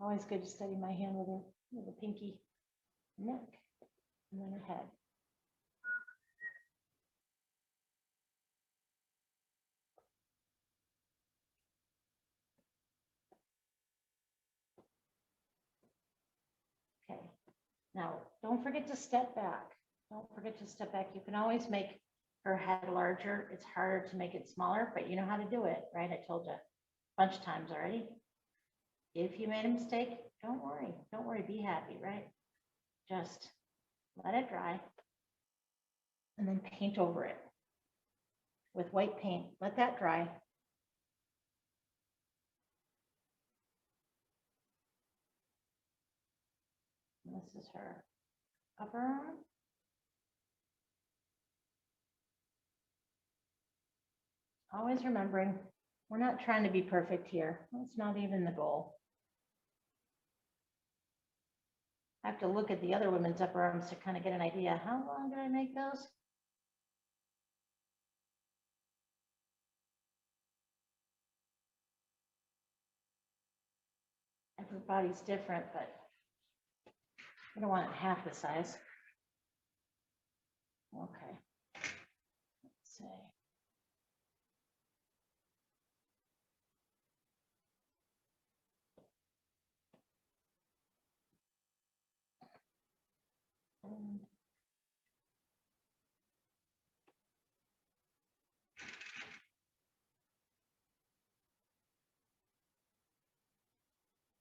Always good to steady my hand with a pinky, neck, and then her head. Okay, now don't forget to step back. Don't forget to step back. You can always make her head larger. It's harder to make it smaller, but you know how to do it, right? I told you a bunch of times already. If you made a mistake, don't worry. Don't worry, be happy, right? Just let it dry and then paint over it with white paint. Let that dry. And this is her upper arm. Always remembering, we're not trying to be perfect here. That's not even the goal. I have to look at the other women's upper arms to kind of get an idea. How long did I make those? Everybody's different, but I don't want it half the size. Okay. Let's see.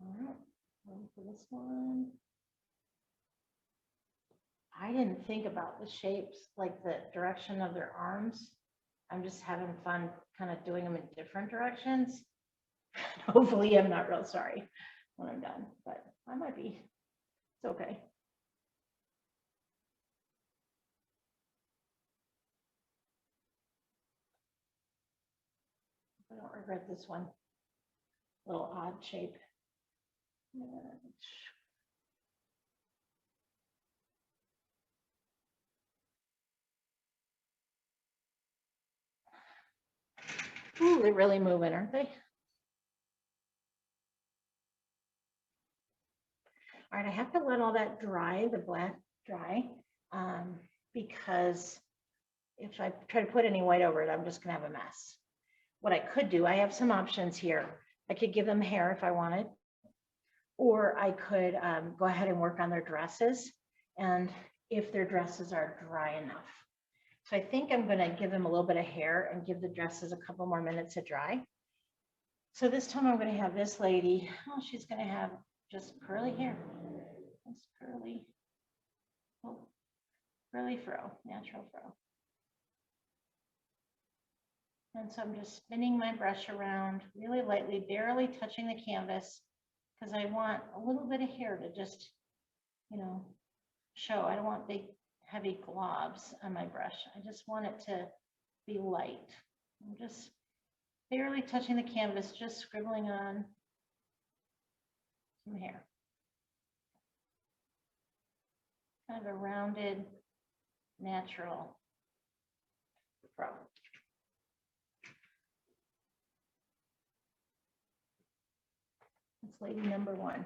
All right, ready for this one. I didn't think about the shapes, like the direction of their arms. I'm just having fun kind of doing them in different directions. Hopefully I'm not real sorry when I'm done, but I might be. It's okay. I don't regret this one. Little odd shape. Ooh, they're really moving, aren't they? All right, I have to let all that dry, the black dry, because if I try to put any white over it, I'm just gonna have a mess. What I could do, I have some options here. I could give them hair if I wanted, or I could go ahead and work on their dresses, and if their dresses are dry enough. So I think I'm gonna give them a little bit of hair and give the dresses a couple more minutes to dry. So this time I'm gonna have this lady, oh, she's gonna have just curly hair. This curly, oh, curly fro, natural fro. And so I'm just spinning my brush around really lightly, barely touching the canvas, because I want a little bit of hair to just, you know, show. I don't want big, heavy globs on my brush. I just want it to be light. I'm just barely touching the canvas, just scribbling on some hair. Kind of a rounded, natural fro. That's lady number one.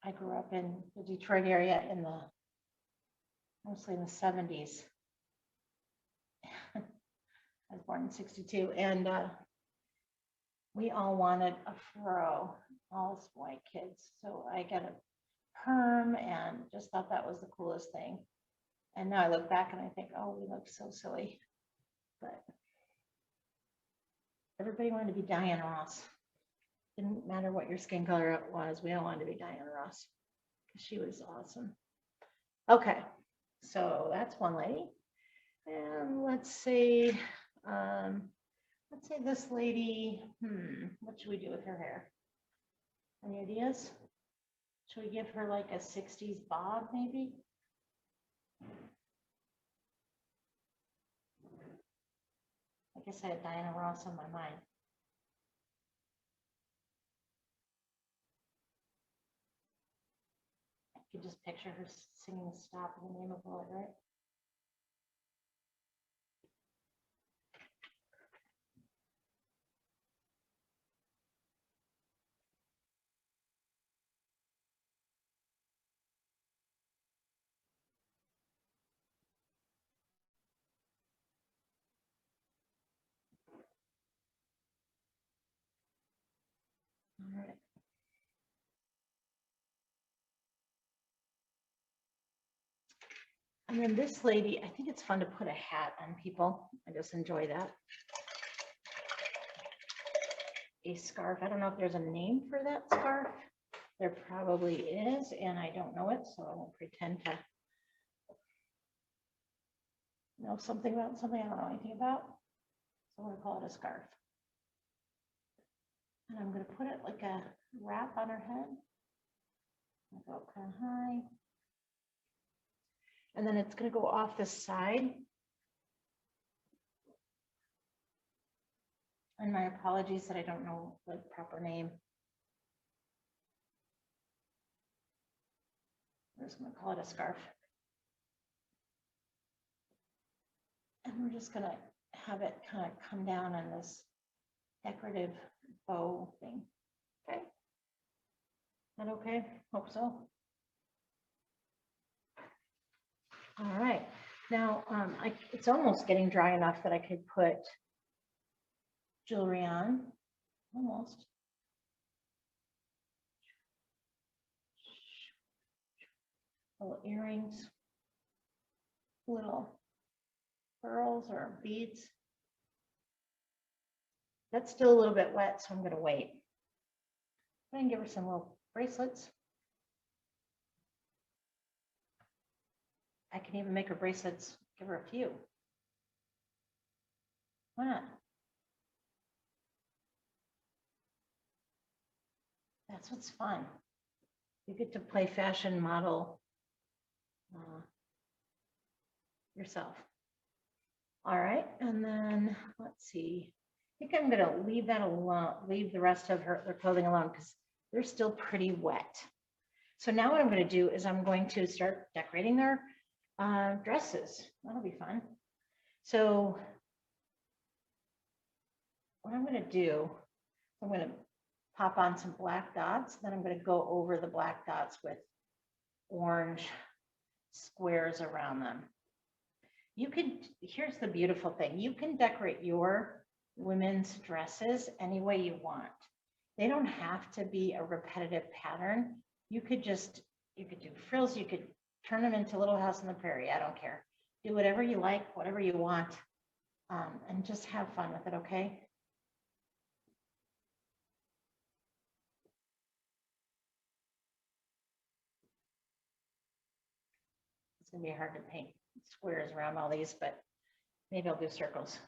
I grew up in the Detroit area mostly in the 70s. I was born in 62, and we all wanted a fro, all white kids. So I got a perm and just thought that was the coolest thing. And now I look back and I think, oh, we look so silly. But everybody wanted to be Diane Ross. Didn't matter what your skin color it was, we all wanted to be Diane Ross because she was awesome. Okay, so that's one lady. And let's say this lady, what should we do with her hair? Any ideas? Should we give her like a 60s bob maybe? I guess I had Diana Ross on my mind. I could just picture her singing Stop in the Name of Love, right? All right. And then this lady, I think it's fun to put a hat on people. I just enjoy that. A scarf. I don't know if there's a name for that scarf. There probably is, and I don't know it, so I won't pretend to know something about something I don't know anything about. So I'm going to call it a scarf. And I'm going to put it like a wrap on her head. I'll go up kind of high. And then it's going to go off the side. And my apologies that I don't know the proper name. I'm just going to call it a scarf. And we're just going to have it kind of come down on this decorative bow thing. Okay. Is that okay? Hope so. All right. Now, it's almost getting dry enough that I could put jewelry on. Almost. Little earrings, little pearls or beads. That's still a little bit wet, so I'm going to wait. I can give her some little bracelets. I can even make her bracelets, give her a few. Why not? That's what's fun. You get to play fashion model yourself. All right, and then let's see. I think I'm gonna leave that alone, leave the rest of her clothing alone because they're still pretty wet. So now what I'm going to do is I'm going to start decorating their dresses. That'll be fun. So what I'm going to do, I'm going to pop on some black dots. Then I'm going to go over the black dots with orange squares around them. You can, here's the beautiful thing. You can decorate your women's dresses any way you want. They don't have to be a repetitive pattern. You could do frills. You could turn them into Little House on the Prairie. I don't care. Do whatever you like, whatever you want, and just have fun with it, okay? It's gonna be hard to paint squares around all these, but maybe I'll do circles.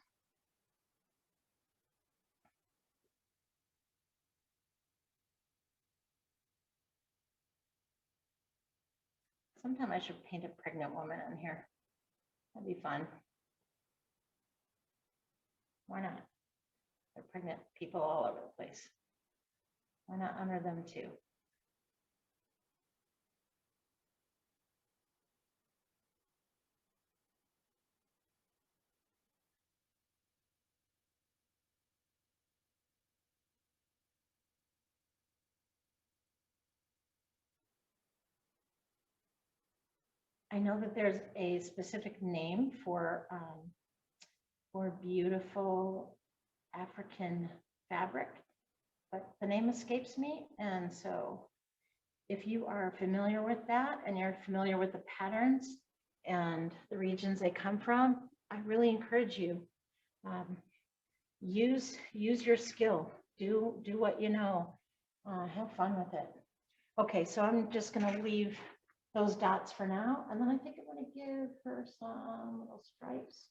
Sometime I should paint a pregnant woman in here. That'd be fun. Why not? There are pregnant people all over the place. Why not honor them too? I know that there's a specific name for beautiful African fabric, but the name escapes me. And so if you are familiar with that and you're familiar with the patterns and the regions they come from, I really encourage you, use your skill, do what you know, have fun with it. Okay, so I'm just going to leave those dots for now, and then I think I'm going to give her some little stripes.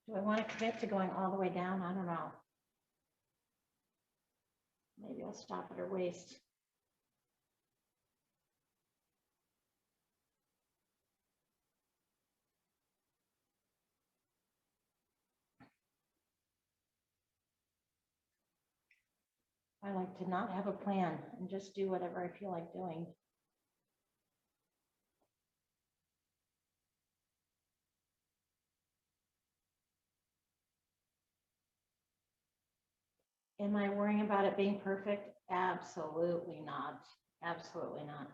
Do I want to commit to going all the way down? I don't know. Maybe I'll stop at her waist. I like to not have a plan and just do whatever I feel like doing. Am I worrying about it being perfect? Absolutely not. Absolutely not.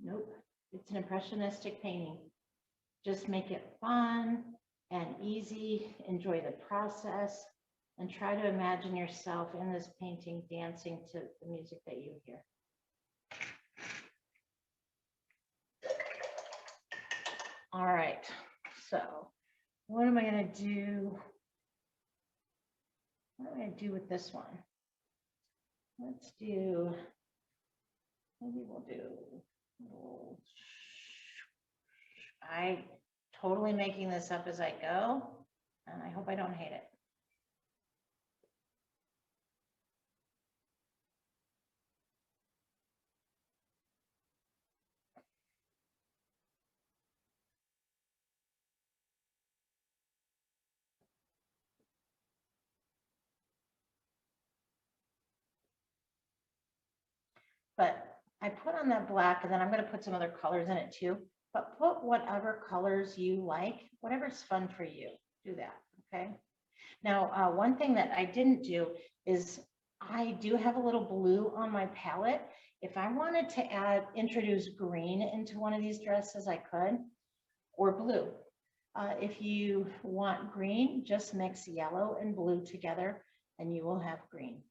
Nope. It's an impressionistic painting. Just make it fun and easy. Enjoy the process and try to imagine yourself in this painting dancing to the music that you hear. All right. So what am I going to do? What am I going to do with this one? Let's do, maybe we'll do, I totally making this up as I go, and I hope I don't hate it. But I put on that black, and then I'm going to put some other colors in it too. But put whatever colors you like, whatever's fun for you. Do that, okay? Now, one thing that I didn't do is I do have a little blue on my palette. If I wanted to introduce green into one of these dresses, I could, or blue. If you want green, just mix yellow and blue together, and you will have green.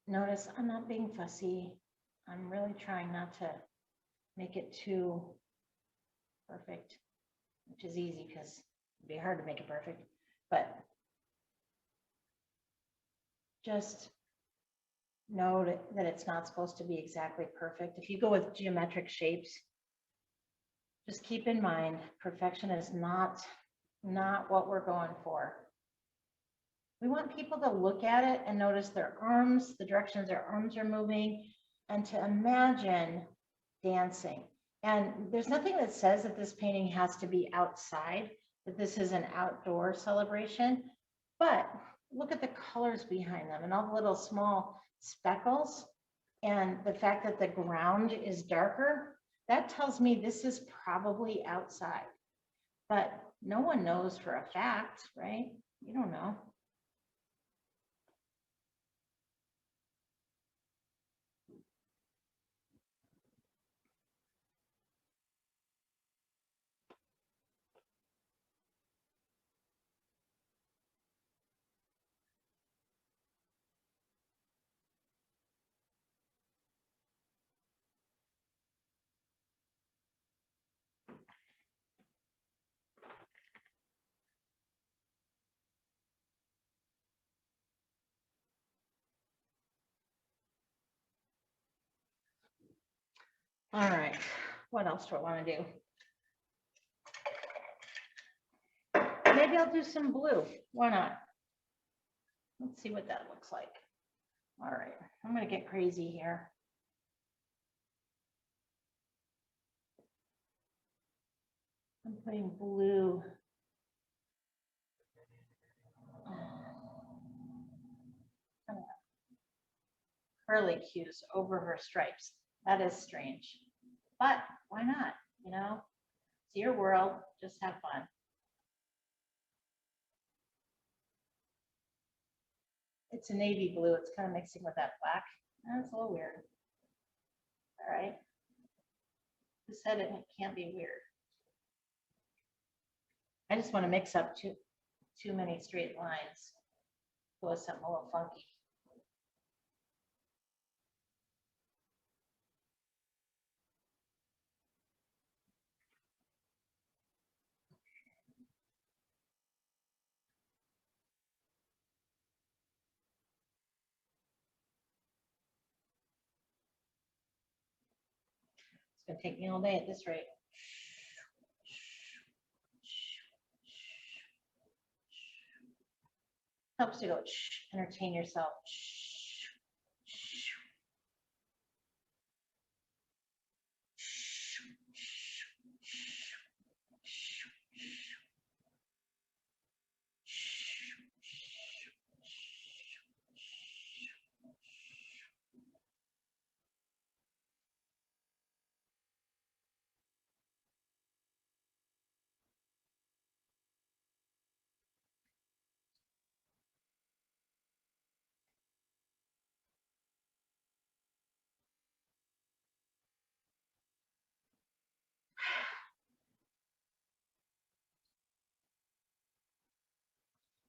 Notice I'm not being fussy. I'm really trying not to make it too perfect, which is easy because it'd be hard to make it perfect, but just note that it's not supposed to be exactly perfect. If you go with geometric shapes, just keep in mind, perfection is not what we're going for. We want people to look at it and notice their arms, the directions their arms are moving, and to imagine dancing. And there's nothing that says that this painting has to be outside, that this is an outdoor celebration, but look at the colors behind them and all the little small speckles, and the fact that the ground is darker, that tells me this is probably outside, but no one knows for a fact, right? You don't know. All right, what else do I want to do? Maybe I'll do some blue. Why not? Let's see what that looks like. All right, I'm going to get crazy here. I'm putting blue. Curly cues over her stripes. That is strange, but why not? You know, it's your world. Just have fun. It's a navy blue. It's kind of mixing with that black. That's a little weird. All right. Who said it can't be weird? I just want to mix up too many straight lines. Go with something a little funky. It's going to take me all day at this rate. Helps you go entertain yourself.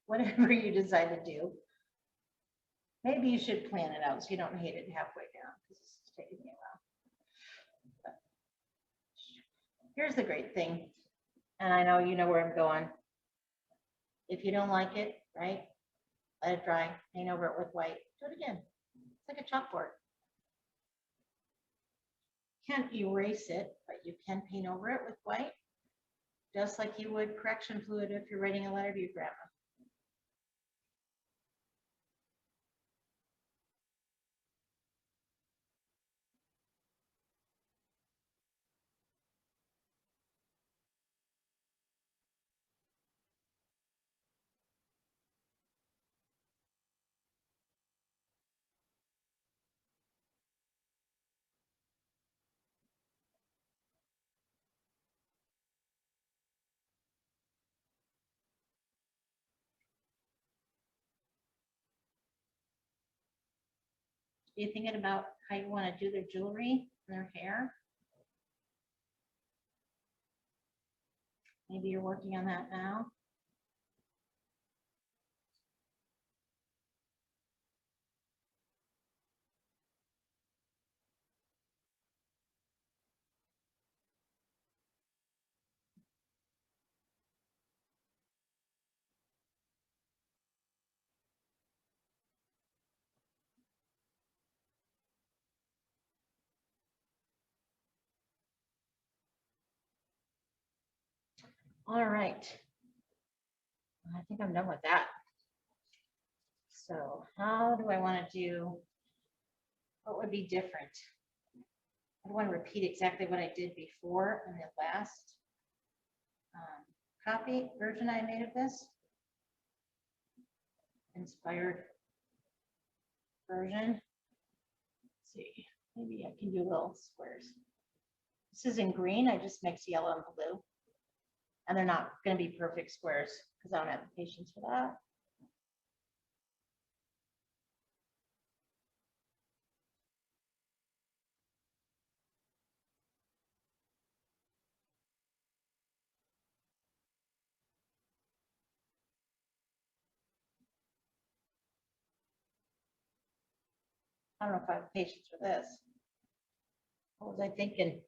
Whatever you decide to do, maybe you should plan it out so you don't hate it halfway down, because this is taking me a while. But here's the great thing, and I know you know where I'm going. If you don't like it, right, let it dry, paint over it with white, do it again. It's like a chalkboard. Can't erase it, but you can paint over it with white, just like you would correction fluid if you're writing a letter to your grandma. Are you thinking about how you want to do their jewelry and their hair? Maybe you're working on that now. All right. I think I'm done with that. So how do I want to do, what would be different? I don't want to repeat exactly what I did before in the last copy version I made of this. Inspired version. Let's see, maybe I can do little squares. This is in green, I just mixed yellow and blue. And they're not going to be perfect squares because I don't have the patience for that. I don't know if I have patience for this. What was I thinking?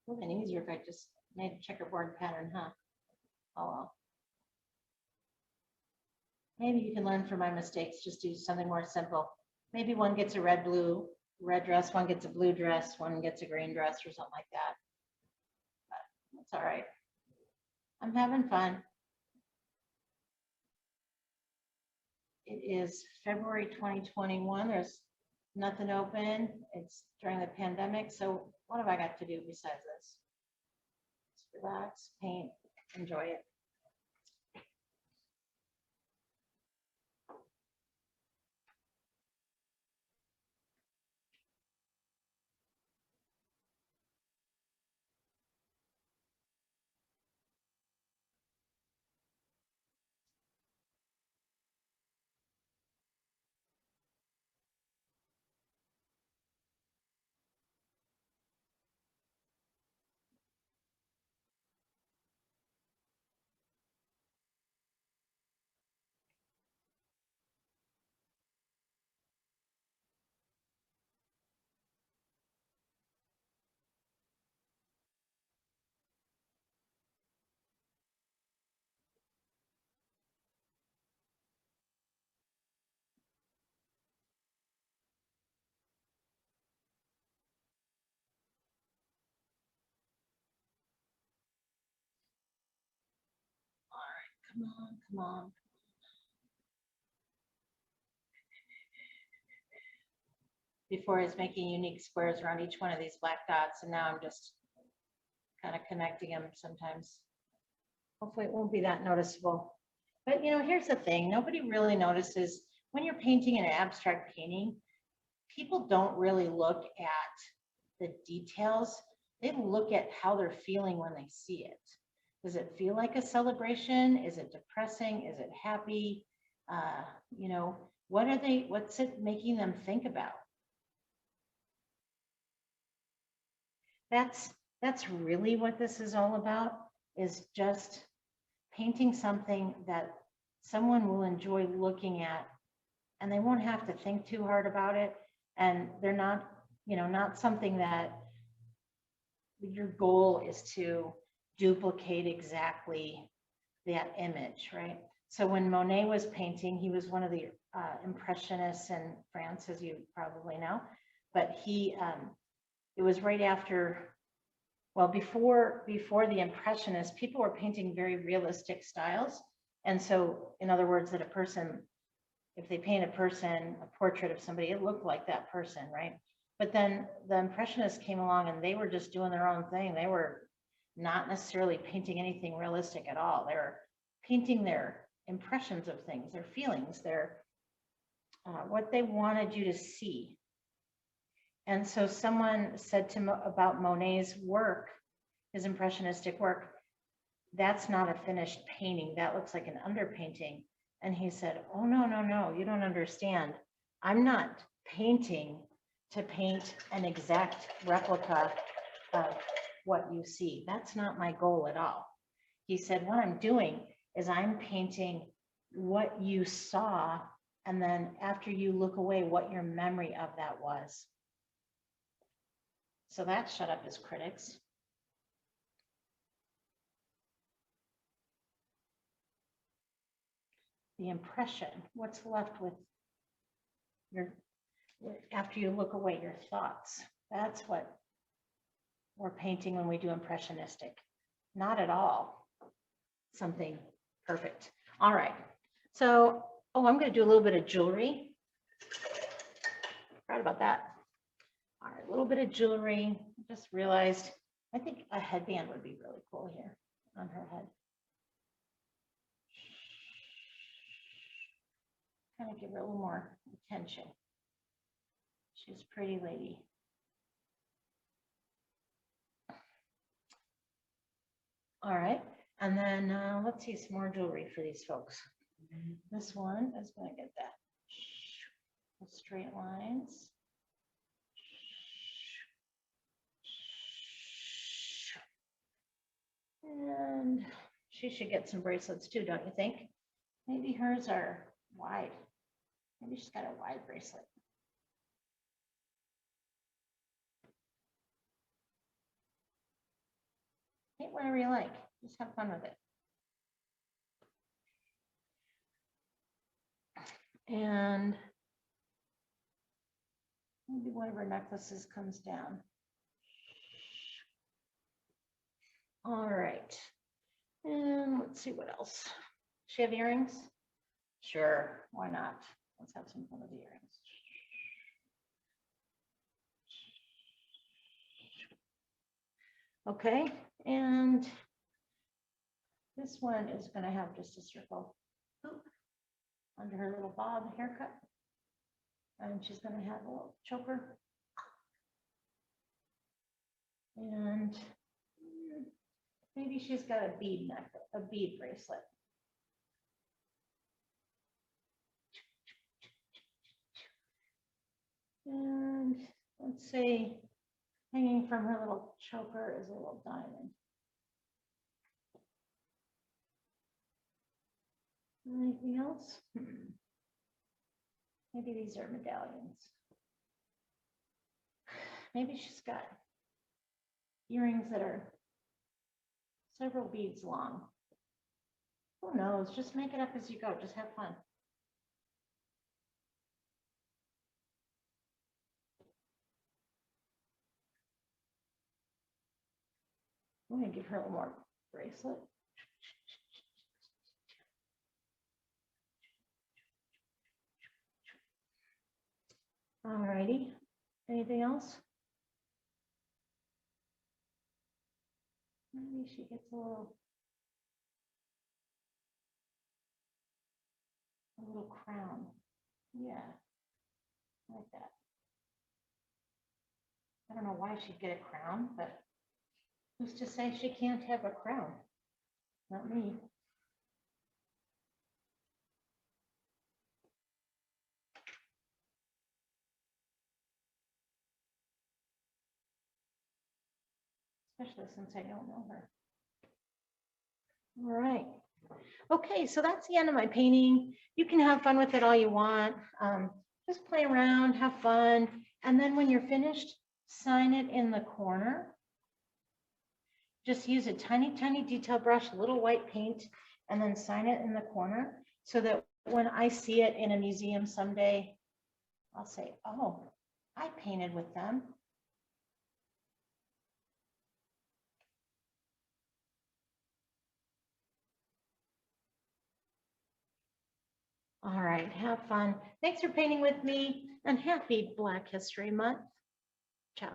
It would have been easier if I just made a checkerboard pattern, huh? Oh well. Maybe you can learn from my mistakes, just do something more simple. Maybe one gets a red dress, one gets a blue dress, one gets a green dress or something like that. But that's all right. I'm having fun. It is February 2021. There's nothing open. It's during the pandemic. So what have I got to do besides this? Just relax, paint, enjoy it. All right, come on, come on. Before I was making unique squares around each one of these black dots, and now I'm just kind of connecting them sometimes. Hopefully it won't be that noticeable. But you know, here's the thing, nobody really notices when you're painting an abstract painting, people don't really look at the details. They look at how they're feeling when they see it. Does it feel like a celebration? Is it depressing? Is it happy? You know, what's it making them think about? That's really what this is all about, is just painting something that someone will enjoy looking at, and they won't have to think too hard about it. And they're not, you know, not something that your goal is to duplicate exactly that image, right? So when Monet was painting, he was one of the impressionists in France, as you probably know, but it was right after, well, before the Impressionists, people were painting very realistic styles. And so, in other words, that a person, if they paint a person, a portrait of somebody, it looked like that person, right? But then the Impressionists came along and they were just doing their own thing. They were not necessarily painting anything realistic at all. They were painting their impressions of things, their feelings, their what they wanted you to see. And so someone said to about Monet's work his impressionistic work. That's not a finished painting. That looks like an underpainting. And he said, oh, no, no, no, you don't understand. I'm not painting to paint an exact replica of what you see. That's not my goal at all. He said, what I'm doing is I'm painting what you saw, and then after you look away, what your memory of that was. So that shut up his critics. The impression, what's left with your, after you look away, your thoughts. That's what we're painting when we do impressionistic. Not at all something perfect. All right. So, oh, I'm going to do a little bit of jewelry. Forgot about that. All right, a little bit of jewelry. Just realized, I think a headband would be really cool here on her head. Kind of give her a little more attention. She's a pretty lady. All right, and then let's see some more jewelry for these folks. This one is going to get that straight lines. And she should get some bracelets too, don't you think? Maybe hers are wide. Maybe she's got a wide bracelet. Paint whatever you like. Just have fun with it. And maybe one of her necklaces comes down. All right. And let's see what else. Does she have earrings? Sure, why not? Let's have some fun with the earrings. Okay, and this one is going to have just a circle hoop under her little bob haircut. And she's going to have a little choker. And maybe she's got a bead necklace, a bead bracelet. And let's say hanging from her little choker is a little diamond. Anything else? Maybe these are medallions. Maybe she's got earrings that are several beads long. Who knows? Just make it up as you go. Just have fun. I'm going to give her a little more bracelet. All righty. Anything else? Maybe she gets a little crown. Yeah, like that. I don't know why she'd get a crown, but who's to say she can't have a crown? Not me. Especially since I don't know her. All right. Okay, so that's the end of my painting. You can have fun with it all you want. Just play around, have fun. And then when you're finished, sign it in the corner. Just use a tiny, tiny detail brush, a little white paint, and then sign it in the corner so that when I see it in a museum someday, I'll say, oh, I painted with them. All right, have fun. Thanks for painting with me, and happy Black History Month. Ciao.